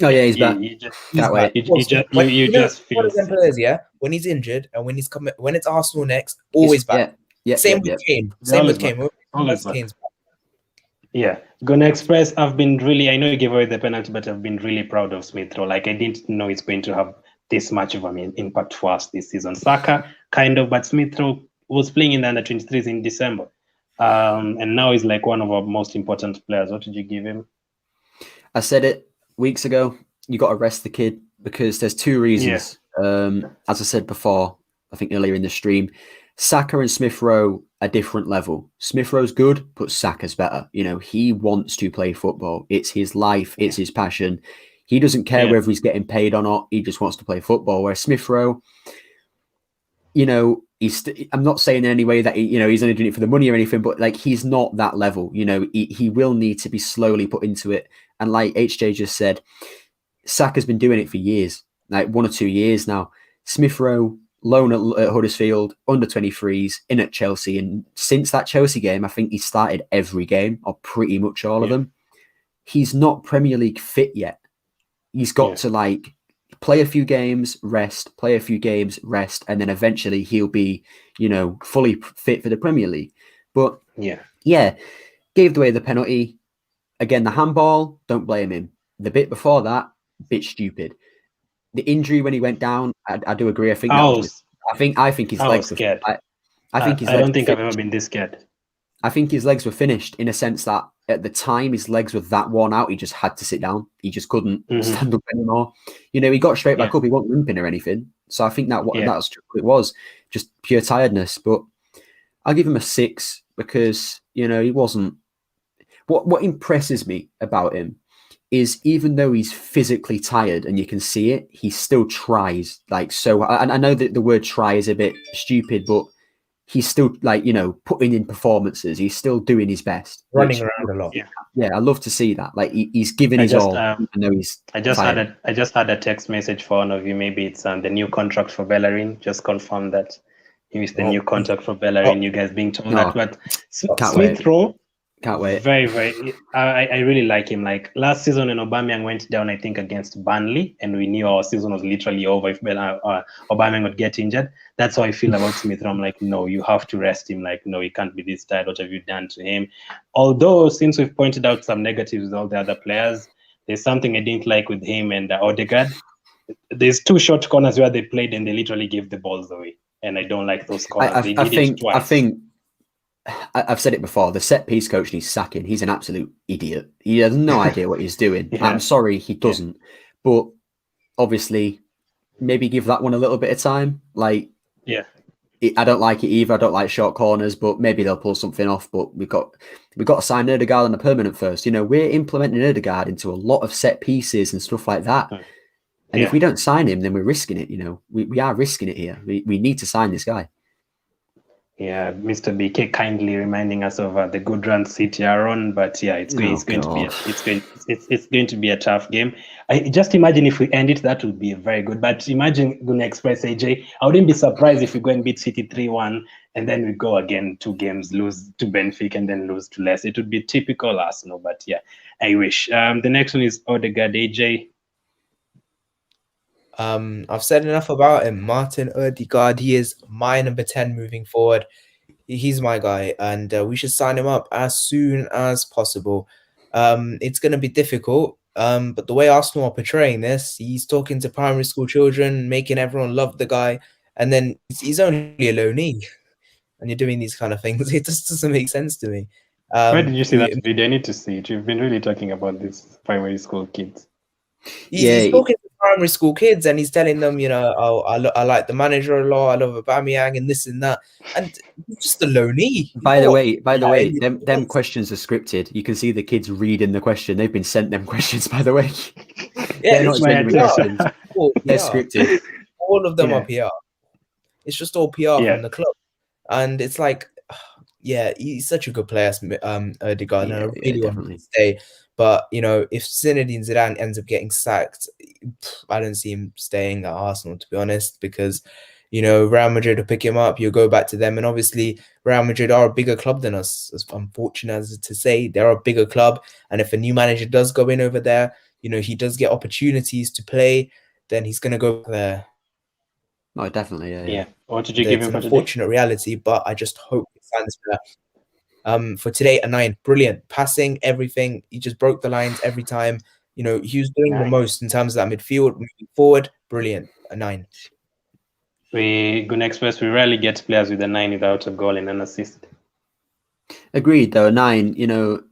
Oh yeah, he's back. You just feel players, when he's injured and when it's Arsenal next, always back. Same with Kane. Always back. Yeah, Gonna Express. I know you gave away the penalty, but I've been really proud of Smith Rowe. Like, I didn't know it's going to have this much of an impact for us this season. Saka, kind of, but Smith Rowe was playing in the under-23s in December. And now he's like one of our most important players. What did you give him? I said it weeks ago. You got to rest the kid because there's 2 reasons. As I said before, I think earlier in the stream, Saka and Smith Rowe are different level. Smith Rowe's good, but Saka's better. You know, he wants to play football. It's his life. It's his passion. He doesn't care whether he's getting paid or not. He just wants to play football. Whereas Smith Rowe, you know, I'm not saying in any way that he's only doing it for the money or anything, but like he's not that level. You know, he will need to be slowly put into it. And like HJ just said, Saka's been doing it for years, like 1 or 2 years now. Smith Rowe, loan at Huddersfield, under 23s, in at Chelsea. And since that Chelsea game, I think he started every game, or pretty much all of them. He's not Premier League fit yet. He's got to like play a few games, rest, play a few games, rest, and then eventually he'll be, you know, fully fit for the Premier League. But gave away the penalty. Again, the handball, don't blame him. The bit before that, bit stupid. The injury when he went down, I do agree. I think his legs were scared. I don't think I've ever been this scared. I think his legs were finished in a sense that at the time his legs were that worn out, he just had to sit down. He just couldn't stand up anymore. You know, he got straight back up. He wasn't limping or anything. So I think that's what it was, just pure tiredness. But I'll give him a 6 because, you know, he wasn't. What impresses me about him is even though he's physically tired and you can see it, he still tries. Like, so I know that the word try is a bit stupid, but he's still, like, you know, putting in performances. He's still doing his best. Running around a lot. Yeah, I love to see that. Like, he's giving his all. I know he's I just had a text message for one of you. Maybe it's the new contract for Bellerin. Just confirm that it's the new contract for Bellerin. You guys being told that. But Smith Rowe, can't wait. Very, very. I really like him. Like last season when Aubameyang went down, I think against Burnley, and we knew our season was literally over if Aubameyang would get injured. That's how I feel about Smith Rowe. I'm like, no, you have to rest him. Like, no, he can't be this tired. What have you done to him? Although, since we've pointed out some negatives with all the other players, there's something I didn't like with him and Odegaard. There's 2 short corners where they played and they literally gave the balls away, and I don't like those corners. I think I've said it before. The set piece coach needs sacking. He's an absolute idiot. He has no idea what he's doing. I'm sorry, he doesn't. But obviously, maybe give that one a little bit of time. Like, I don't like it either. I don't like short corners, but maybe they'll pull something off. But we've got to sign Odegaard on a permanent first. You know, we're implementing Odegaard into a lot of set pieces and stuff like that. And if we don't sign him, then we're risking it. You know, we are risking it here. We need to sign this guy. Yeah, Mr. BK kindly reminding us of the good run City are on, but it's going to be a tough game. I just imagine if we end it, that would be very good. But imagine Guna Express AJ. I wouldn't be surprised if we go and beat City 3-1, and then we go again 2 games, lose to Benfica, and then lose to Leicester. It would be typical Arsenal, but I wish. The next one is Odegaard AJ. I've said enough about him. Martin Odegaard, he is my number 10 moving forward. He's my guy, and we should sign him up as soon as possible. It's going to be difficult, but the way Arsenal are portraying this, he's talking to primary school children, making everyone love the guy, and then he's only a loanee, and you're doing these kind of things. It just doesn't make sense to me. Where did you see that video? I need to see it. You've been really talking about these primary school kids. He's talking to primary school kids, and he's telling them, you know, I like the manager a lot. I love Aubameyang and this and that, and he's just a loanee. By the way, them questions are scripted. You can see the kids reading the question. They've been sent them questions, by the way. They're not genuine questions. They're scripted. All of them are PR. It's just all PR from the club, and it's like, he's such a good player, Odegaard, and I really want him to stay. But, you know, if Zinedine Zidane ends up getting sacked, I don't see him staying at Arsenal, to be honest, because, you know, Real Madrid will pick him up, you'll go back to them. And obviously, Real Madrid are a bigger club than us, as unfortunate as to say. They're a bigger club. And if a new manager does go in over there, you know, he does get opportunities to play, then he's going to go there. No, definitely, yeah. What did you give him for today? It's an unfortunate reality, but I just hope he stands for that. For today, a 9. Brilliant. Passing, everything. He just broke the lines every time. You know, he was doing the most in terms of that midfield. Moving forward, brilliant. A 9. Guna Express, we rarely get players with a 9 without a goal and an assist. Agreed, though. A 9, you know,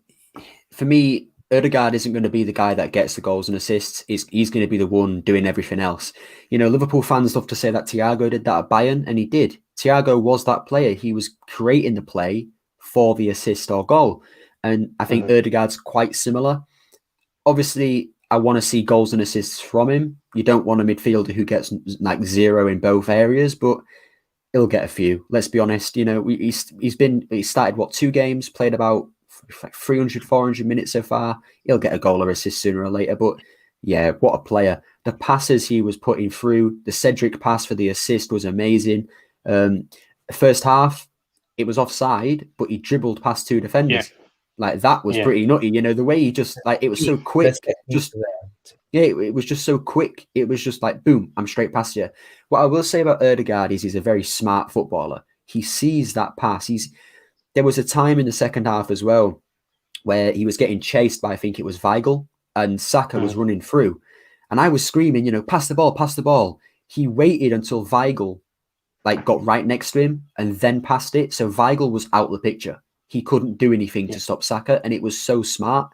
for me, Odegaard isn't going to be the guy that gets the goals and assists. He's going to be the one doing everything else. You know, Liverpool fans love to say that Thiago did that at Bayern, and he did. Thiago was that player. He was creating the play for the assist or goal. And I think Odegaard's quite similar. Obviously, I want to see goals and assists from him. You don't want a midfielder who gets like 0 in both areas, but he'll get a few. Let's be honest. You know, he started 2 games, played about like 300, 400 minutes so far. He'll get a goal or assist sooner or later. But yeah, what a player. The passes he was putting through, the Cedric pass for the assist was amazing. First half, it was offside, but he dribbled past 2 defenders. Yeah. Like, that was pretty nutty. You know, the way he just, like, it was so quick. It was just so quick. It was just like, boom, I'm straight past you. What I will say about Odegaard is he's a very smart footballer. He sees that pass. There was a time in the second half as well where he was getting chased by, I think it was Weigl, and Saka was running through. And I was screaming, you know, pass the ball, pass the ball. He waited until Weigl got right next to him and then passed it. So Weigl was out of the picture. He couldn't do anything to stop Saka, and it was so smart.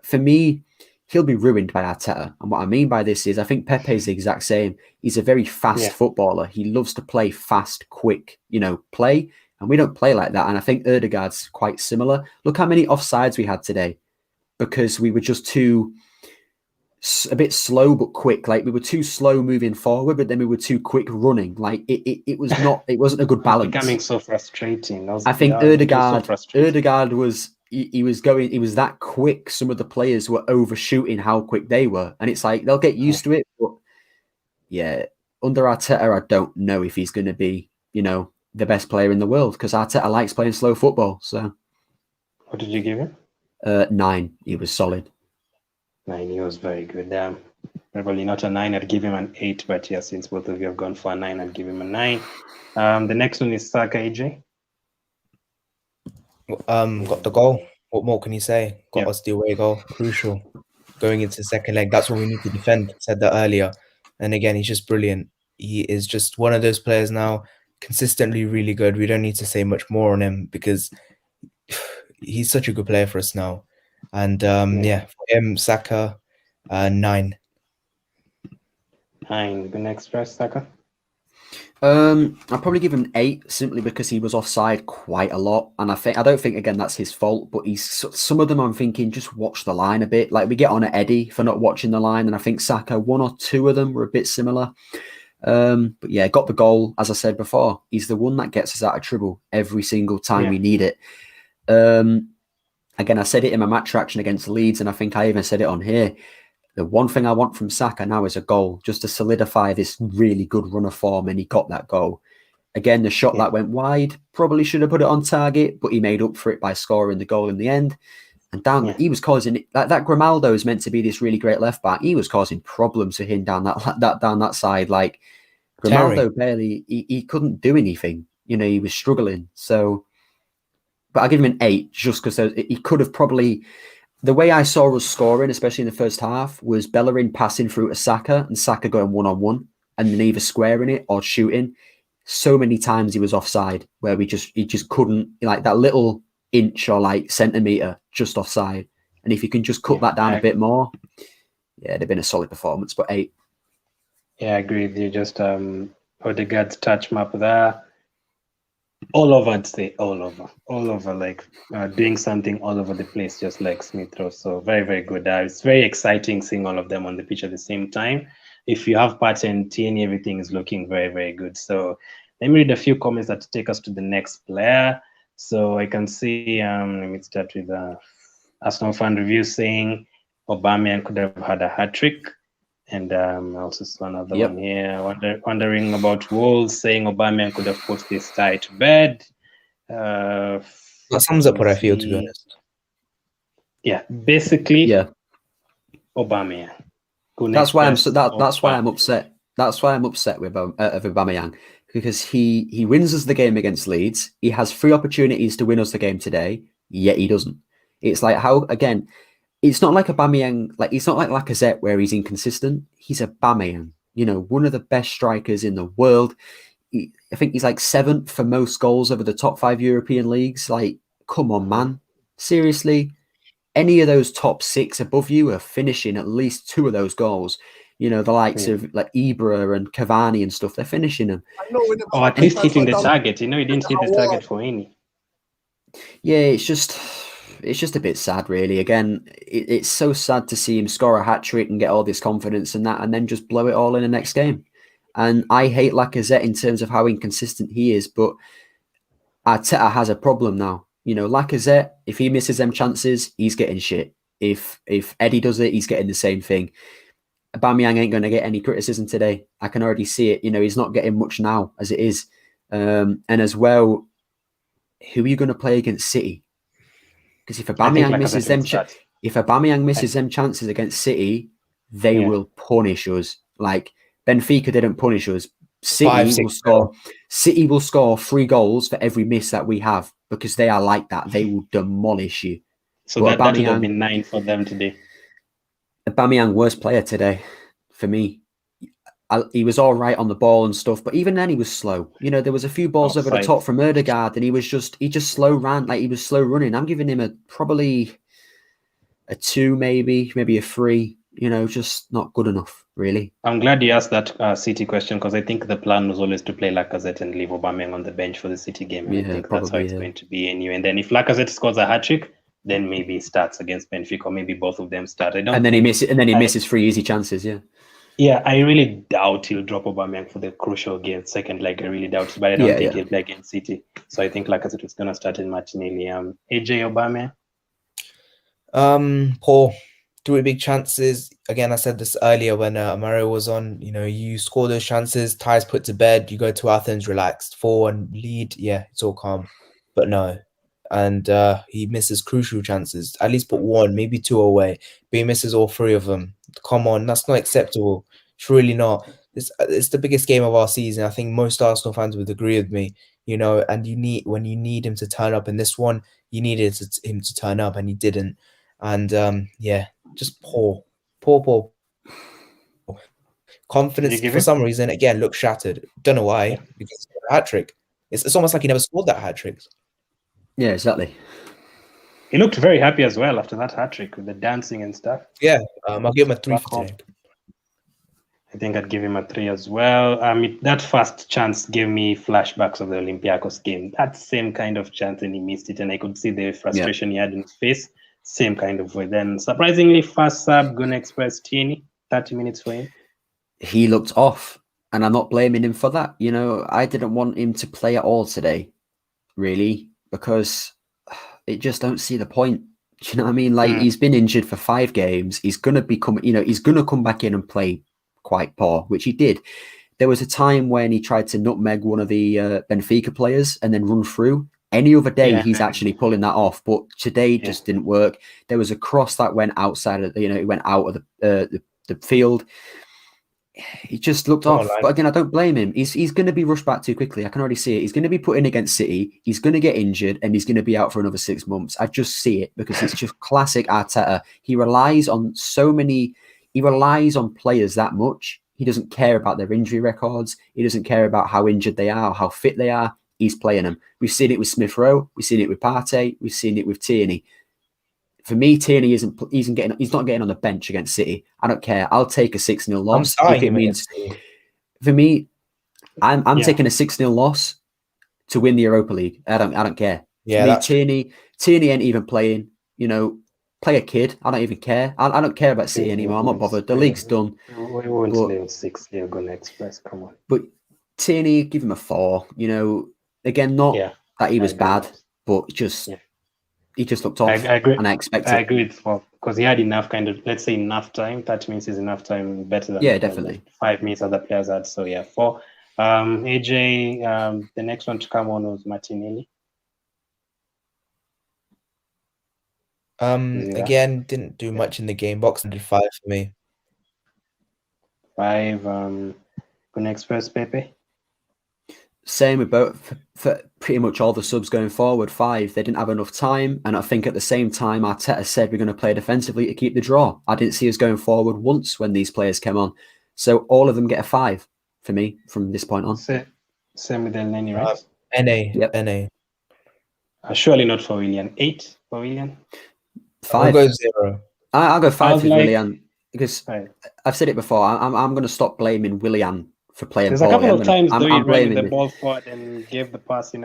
For me, he'll be ruined by Arteta. And what I mean by this is I think Pepe is the exact same. He's a very fast footballer. He loves to play fast, quick, play. And we don't play like that. And I think Odegaard's quite similar. Look how many offsides we had today because we were just a bit slow but quick. Like, we were too slow moving forward, but then we were too quick running. Like, it wasn't a good balance. Becoming so frustrating. I think Odegaard was that quick. Some of the players were overshooting how quick they were, and it's like they'll get used to it. But yeah, under Arteta, I don't know if he's going to be, the best player in the world because Arteta likes playing slow football. So, what did you give him? 9. He was solid. 9. He was very good. Probably not a 9. I'd give him an 8. But yeah, since both of you have gone for a 9, I'd give him a 9. The next one is Saka, AJ. Got the goal. What more can you say? Got us the away goal. Crucial. Going into the second leg. That's what we need to defend. Said that earlier. And again, he's just brilliant. He is just one of those players now, consistently really good. We don't need to say much more on him because he's such a good player for us now. And for him, Saka, 9. 9. The next rest, Saka. I'll probably give him 8 simply because he was offside quite a lot, and I don't think again that's his fault. But some of them I'm thinking just watch the line a bit. Like, we get on at Eddie for not watching the line, and I think Saka 1 or 2 of them were a bit similar. But yeah, got the goal. As I said before, he's the one that gets us out of trouble every single time we need it. Again, I said it in my match reaction against Leeds, and I think I even said it on here. The one thing I want from Saka now is a goal, just to solidify this really good run of form, and he got that goal. Again, the shot that went wide, probably should have put it on target, but he made up for it by scoring the goal in the end. And he was causing that Grimaldo is meant to be this really great left back. He was causing problems for him down that side. Like, Grimaldo barely, he couldn't do anything. He was struggling. So, but I'll give him an 8 just because he could have probably. The way I saw us scoring, especially in the first half, was Bellerin passing through to Saka and Saka going 1-on-1 and then either squaring it or shooting. So many times he was offside where he just couldn't, like, that little inch or like centimetre just offside. And if you can just cut that down a bit more, it'd have been a solid performance, but 8. Yeah, I agree with you. Just Odegaard's touch map there. All over, I'd say all over, like doing something all over the place, just like Smith Rowe. So very, very good. It's very exciting seeing all of them on the pitch at the same time. If you have Partey and Tierney, everything is looking very, very good. So let me read a few comments that take us to the next player. So I can see, let me start with Arsenal fan review saying Aubameyang could have had a hat-trick. And also saw another one here, wondering about Wolves, saying Aubameyang could have put this tie to bed. That sums up what I feel, to be honest. Yeah, basically, Aubameyang. That's why I'm upset. That's why I'm upset with Aubameyang, because he wins us the game against Leeds. He has 3 opportunities to win us the game today, yet he doesn't. It's like it's not like Aubameyang, like, it's not like Lacazette where he's inconsistent. He's Aubameyang, one of the best strikers in the world. I think he's like 7th for most goals over the top 5 European leagues. Like, come on, man. Seriously, any of those top 6 above you are finishing at least 2 of those goals. You know, the likes of like Ibra and Cavani and stuff, they're finishing them. Or at least hitting the target. You know, he didn't hit the target for any. Yeah, it's just a bit sad, really. Again, it's so sad to see him score a hat-trick and get all this confidence and that, and then just blow it all in the next game. And I hate Lacazette in terms of how inconsistent he is, but Arteta has a problem now. You know, Lacazette, if he misses them chances, he's getting shit. If Eddie does it, he's getting the same thing. Aubameyang ain't going to get any criticism today. I can already see it. You know, he's not getting much now as it is. And as well, who are you going to play against City? Because if Aubameyang misses them chances against City, they will punish us. Like Benfica didn't punish us. City will score 3 goals for every miss that we have because they are like that. They will demolish you. So that would have been 9 for them today. Aubameyang, worst player today for me. He was all right on the ball and stuff, but even then he was slow. You know, there was a few balls over the top from Odegaard, and he just slow ran, like he was slow running. I'm giving him probably a 2, maybe a 3. You know, just not good enough, really. I'm glad you asked that City question because I think the plan was always to play Lacazette and leave Aubameyang on the bench for the City game. I think that's how it's going to be anyway. And then if Lacazette scores a hat-trick, then maybe he starts against Benfica, or maybe both of them start. And then he misses 3 easy chances. Yeah, I really doubt he'll drop Aubameyang for the crucial game, second leg. I really doubt it, but I don't think he'll play against City. So I think Lacazette is going to start in Martinelli. AJ Aubameyang? Poor. 3 big chances. Again, I said this earlier when Mario was on. You know, you score those chances, ties put to bed, you go to Athens relaxed, 4-1 lead. Yeah, it's all calm. But no. And he misses crucial chances. At least put 1, maybe 2 away. But he misses all 3 of them. Come on, that's not acceptable. It's really not. It's the biggest game of our season. I think most Arsenal fans would agree with me. You know, and when you need him to turn up in this one, you needed him to turn up, and he didn't. And just poor. Confidence for some reason again looks shattered. Don't know why. Because of a hat trick. It's almost like he never scored that hat trick. Yeah, exactly. He looked very happy as well after that hat trick with the dancing and stuff. Yeah, I'll give him a 3 for today. I think I'd give him a 3 as well. That first chance gave me flashbacks of the Olympiacos game. That same kind of chance, and he missed it, and I could see the frustration he had in his face. Same kind of way. Then, surprisingly, fast sub, Glen Express Tierney, 30 minutes for him. He looked off, and I'm not blaming him for that. You know, I didn't want him to play at all today, really, because it just don't see the point. Do you know what I mean? Like, he's been injured for 5 games. He's going to come back in and play quite poor, which he did. There was a time when he tried to nutmeg one of the Benfica players and then run through. Any other day, he's actually pulling that off, but today just didn't work. There was a cross that went outside of, it went out of the field. He just looked off. But again, I don't blame him. He's going to be rushed back too quickly. I can already see it. He's going to be put in against City. He's going to get injured, and he's going to be out for another 6 months. I just see it because it's just classic Arteta. He relies on players that much. He doesn't care about their injury records. He doesn't care about how injured they are or how fit they are. He's playing them. We've seen it with Smith Rowe. We've seen it with Partey. We've seen it with Tierney. For me, Tierney he's not getting on the bench against City. I don't care. I'll take a 6-0 loss if it means. For me, I'm taking a 6-0 loss to win the Europa League. I don't care. Yeah, Tierney ain't even playing. You know, play a kid. I don't even care. I don't care about City anymore. I'm not bothered. The league's done. We won't play 6. You're going to express. Come on. But Tierney, give him a 4. You know, again, not that he was bad, but just. Yeah. He just looked off. I agree. And I expect I agree with Paul because he had enough let's say enough time. 30 minutes is enough time, better than definitely 5 minutes other players had. So 4. AJ, the next one to come on was Martinelli. Again, didn't do much in the game. Boxing did 5 for me. 5. Glen Express Pepe. Same with both for pretty much all the subs going forward. 5. They didn't have enough time, and I think at the same time Arteta said we're going to play defensively to keep the draw. I didn't see us going forward once when these players came on, so all of them get a 5 for me from this point on. Same with Elneny, right? NA. Yep. NA. Surely not for Willian. 8 for Willian. 5. I'll go 0. I'll go 5 for Willian. because I've said it before. I'm going to stop blaming Willian for playing. There's a couple of times though he ran the him. ball forward and gave the pass.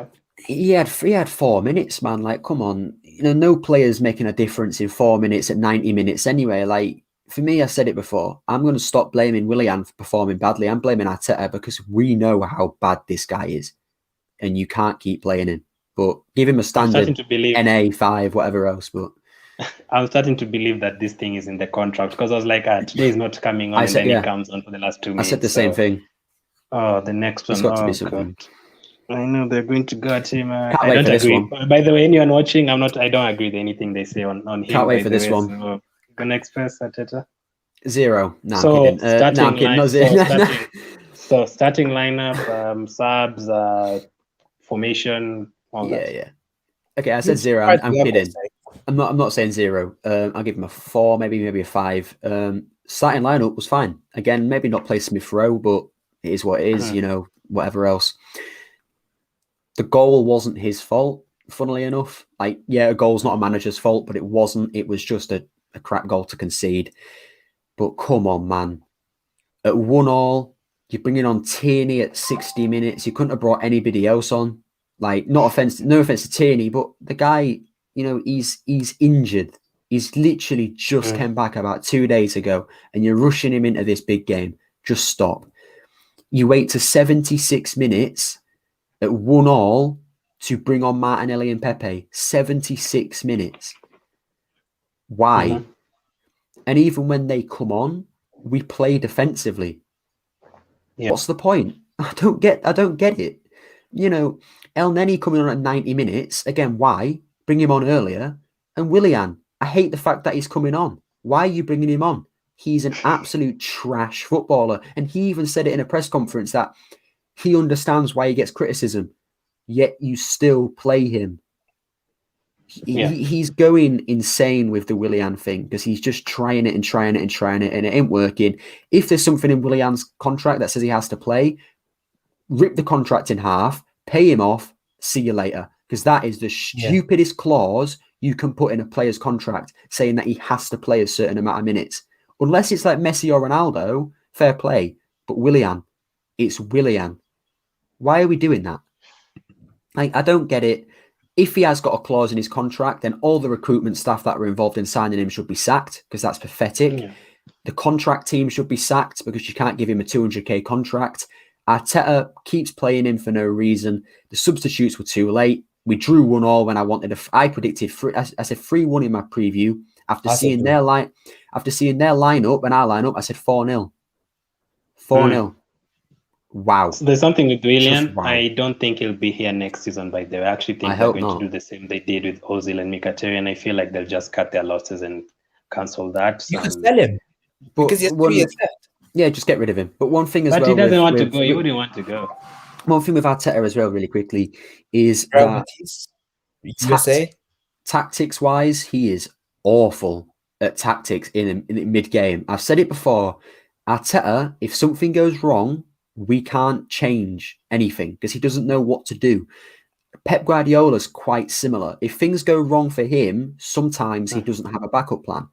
He had 4 minutes, man. Like, come on, no player's making a difference in 4 minutes at 90 minutes anyway. Like, for me, I said it before. I'm going to stop blaming Willian for performing badly. I'm blaming Arteta because we know how bad this guy is, and you can't keep playing him. But give him a standard NA 5, whatever else. But I'm starting to believe that this thing is in the contract, because I was like, today is not coming on, and then he comes on for the last 2 minutes. I said the same thing. Oh, the next one. It's got to be something. I know they're going to go at him. Can't I wait don't for this agree. one. By the way, anyone watching, I don't agree with anything they say on him. Can't wait for this one. So, go express, Arteta. 0. No, so I'm kidding. Starting I'm kidding. No, 0. So starting lineup, subs, formation, all that. Yeah. Okay, I said 0. I'm kidding. I'm not saying 0. I'll give him a 4, maybe a 5. Starting lineup was fine. Again, maybe not play Smith Rowe, but it is what it is. Whatever else. The goal wasn't his fault, funnily enough. Like, a goal's not a manager's fault, but it wasn't. It was just a crap goal to concede. But come on, man. At 1-1, you're bringing on Tierney at 60 minutes. You couldn't have brought anybody else on. Like, no offense to Tierney, but the guy, he's injured. He's literally just came back about 2 days ago, and you're rushing him into this big game. Just stop. You wait to 76 minutes at 1-1 to bring on Martinelli and Pepe. 76 minutes. Why? Mm-hmm. And even when they come on, we play defensively. Yeah. What's the point? I don't get it. El Neni coming on at 90 minutes. Again, why? Bring him on earlier. And Willian, I hate the fact that he's coming on. Why are you bringing him on? He's an absolute trash footballer. And he even said it in a press conference that he understands why he gets criticism, yet you still play him. He's going insane with the Willian thing because he's just trying it, and it ain't working. If there's something in Willian's contract that says he has to play, rip the contract in half, pay him off, see you later. Because that is the stupidest clause you can put in a player's contract, saying that he has to play a certain amount of minutes. Unless it's like Messi or Ronaldo, fair play. But Willian, it's Willian. Why are we doing that? Like, I don't get it. If he has got a clause in his contract, then all the recruitment staff that were involved in signing him should be sacked, because that's pathetic. Yeah. The contract team should be sacked because you can't give him a 200k contract. Arteta keeps playing him for no reason. The substitutes were too late. We drew 1-1 when I predicted. I said 3-1 in my preview. After seeing their lineup and our lineup, I said 4-0. 4-0. Wow. So there's something with Willian. Wow. I don't think he'll be here next season, by the way. I actually think they're going to do the same they did with Ozil and Mkhitaryan. I feel like they'll just cut their losses and cancel that. You can sell him. Because he has 3 years left. Yeah, just get rid of him. But one thing as well. But he doesn't want to go. He wouldn't want to go. One thing with Arteta as well, really quickly, is tactics-wise, he is awful at tactics in mid-game. I've said it before. Arteta, if something goes wrong, we can't change anything because he doesn't know what to do. Pep Guardiola's quite similar. If things go wrong for him, sometimes he doesn't have a backup plan.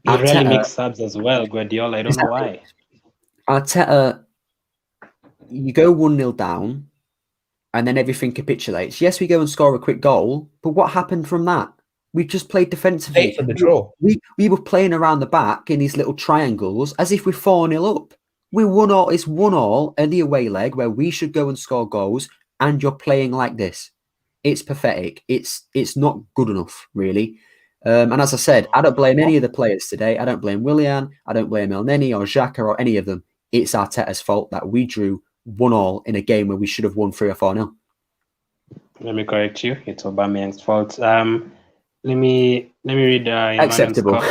He really makes subs as well, Guardiola. I don't know why. Arteta, you go 1-0 down and then everything capitulates. Yes, we go and score a quick goal, but what happened from that? We just played defensively. For the draw. We were playing around the back in these little triangles as if we're 4-0 up. We're 1-0. It's 1-0 in the away leg where we should go and score goals, and you're playing like this. It's pathetic. It's not good enough, really. And as I said, I don't blame any of the players today. I don't blame Willian. I don't blame El Neni or Xhaka or any of them. It's Arteta's fault that we drew 1-1 in a game where we should have won 3 or 4-0. Let me correct you. It's Aubameyang's fault. Let me read. Acceptable.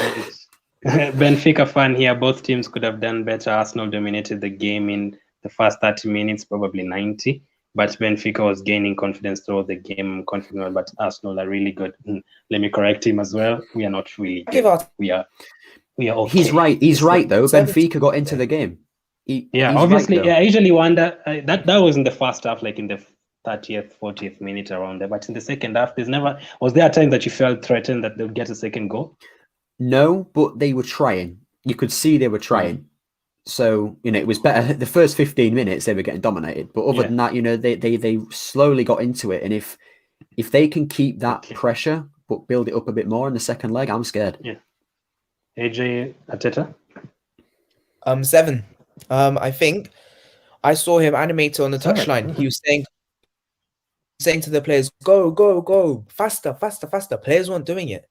Benfica fan here. Both teams could have done better. Arsenal dominated the game in the first 30 minutes, probably 90. But Benfica was gaining confidence throughout the game. Confident, but Arsenal are really good. Let me correct him as well. We are not really good. We are okay. He's right. He's right though. Benfica got into the game. Obviously. Right, I usually wonder that was in the first half, like in the 30th, 40th minute around there. But in the second half, was there a time that you felt threatened that they'll get a second goal? No, but they were trying. You could see they were trying. So, it was better. The first 15 minutes, they were getting dominated. But other than that, they slowly got into it. And if they can keep that pressure, but build it up a bit more in the second leg, I'm scared. Yeah. AJ Ateta? 7. I think I saw him animated on the touchline. He was saying to the players, go, go, go, faster, faster, faster. Players weren't doing it.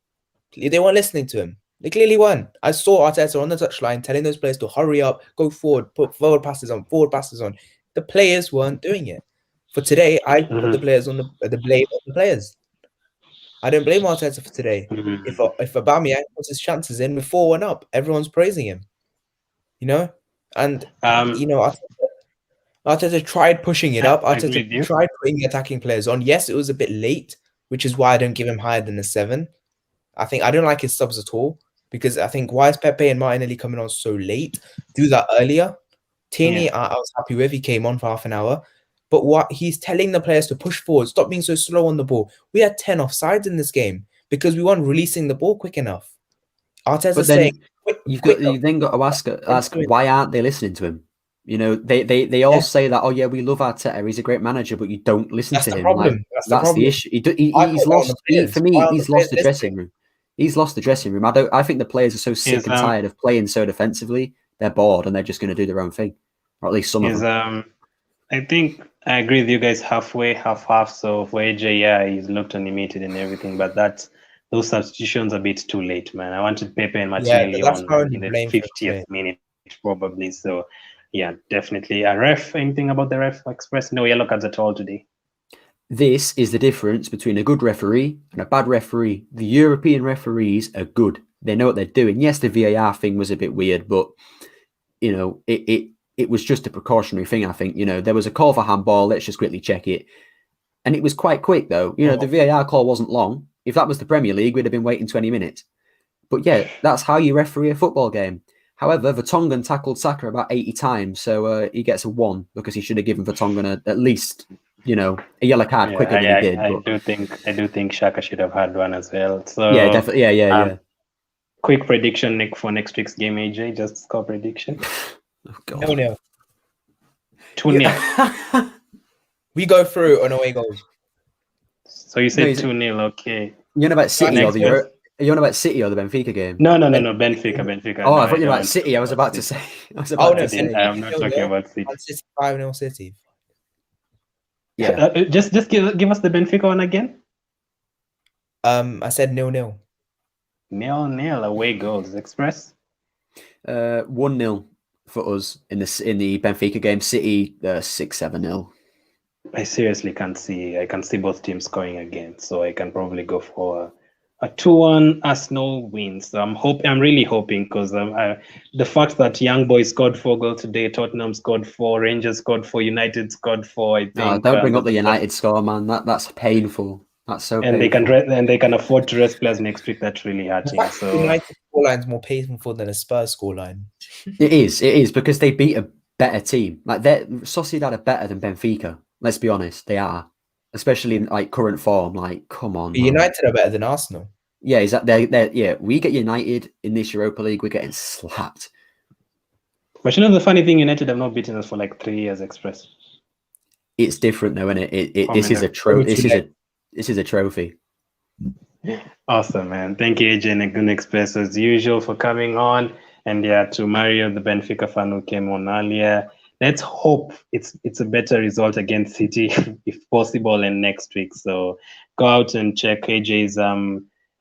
They weren't listening to him. They clearly weren't. I saw Arteta on the touchline telling those players to hurry up, go forward, put forward passes on. The players weren't doing it. For today, I put the players on the blame on the players. I don't blame Arteta for today. If Aubameyang puts his chances in with 4-1 up, everyone's praising him. And Arteta tried pushing it up. Arteta tried putting attacking players on. Yes, it was a bit late, which is why I don't give him higher than a 7. I don't like his subs at all, because I think, why is Pepe and Martinelli coming on so late? Do that earlier. Tierney, I was happy with. He came on for half an hour. But what he's telling the players to push forward, stop being so slow on the ball. We had 10 offsides in this game because we weren't releasing the ball quick enough. Arteta's saying, you've then got to ask why aren't they listening to him? They all say that, oh yeah, we love Arteta, he's a great manager, but you don't listen to him. Problem. That's the issue. He's lost. For me, he's lost the dressing room. He's lost the dressing room. I think the players are so sick and tired of playing so defensively. They're bored and they're just going to do their own thing, or at least some of them. I think I agree with you guys halfway, half. So for AJ, he's looked animated and everything, but those substitutions are a bit too late, man. I wanted Pepe and Martinelli on in the 50th minute, probably. So, yeah, definitely. A ref, anything about the ref express? No yellow cards at all today. This is the difference between a good referee and a bad referee. The European referees are good. They know what they're doing. Yes, the VAR thing was a bit weird, but, it was just a precautionary thing, I think. There was a call for handball. Let's just quickly check it. And it was quite quick, though. The VAR call wasn't long. If that was the Premier League, we'd have been waiting 20 minutes. But yeah, that's how you referee a football game. However, Vertonghen tackled Saka about 80 times, so he gets a 1 because he should have given Vertonghen at least, a yellow card quicker than he did. I do think Xhaka should have had one as well. So yeah, definitely. Yeah. Quick prediction, Nick, for next week's game, AJ. Just score prediction. Oh, God. 0-0. 2-0. We go through on away goals. So you said 2-0, okay. You're on about City or the Benfica game? No, Benfica. Oh, I thought you were about City. I was about to say. I'm not talking about City. 5-0 City. Yeah. Just give us the Benfica one again. I said 0-0. 0-0 away goals. Express. 1-0 for us in the Benfica game. City 6-7-0. I seriously can't see. I can see both teams scoring again, so I can probably go for a 2-1 Arsenal win. So I'm really hoping, because the fact that Young Boys scored 4 goals today, Tottenham scored 4, Rangers scored 4, United scored 4. I think. Don't bring up the United score, man. That's painful. That's so. And painful. they can afford to rest players next week. That's really hurting. So United scoreline is more painful than a Spurs scoreline. It is because they beat a better team. Like Sociedad are better than Benfica. Let's be honest, they are, especially in current form. Like, come on, United are better than Arsenal. Yeah, is that they're we get United in this Europa League, we're getting slapped. But the funny thing, United have not beaten us for 3 years. Express. It's different though, isn't it? This is a trophy. This is a trophy. Awesome, man. Thank you, AJ and Gun Express, as usual, for coming on, and to Mario, the Benfica fan who came on earlier. Let's hope it's a better result against City if possible, and next week. So go out and check AJ's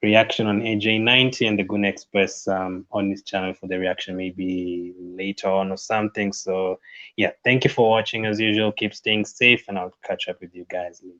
reaction on AJ90 and the Gun Express on his channel for the reaction, maybe later on or something. So yeah, thank you for watching as usual. Keep staying safe, and I'll catch up with you guys later.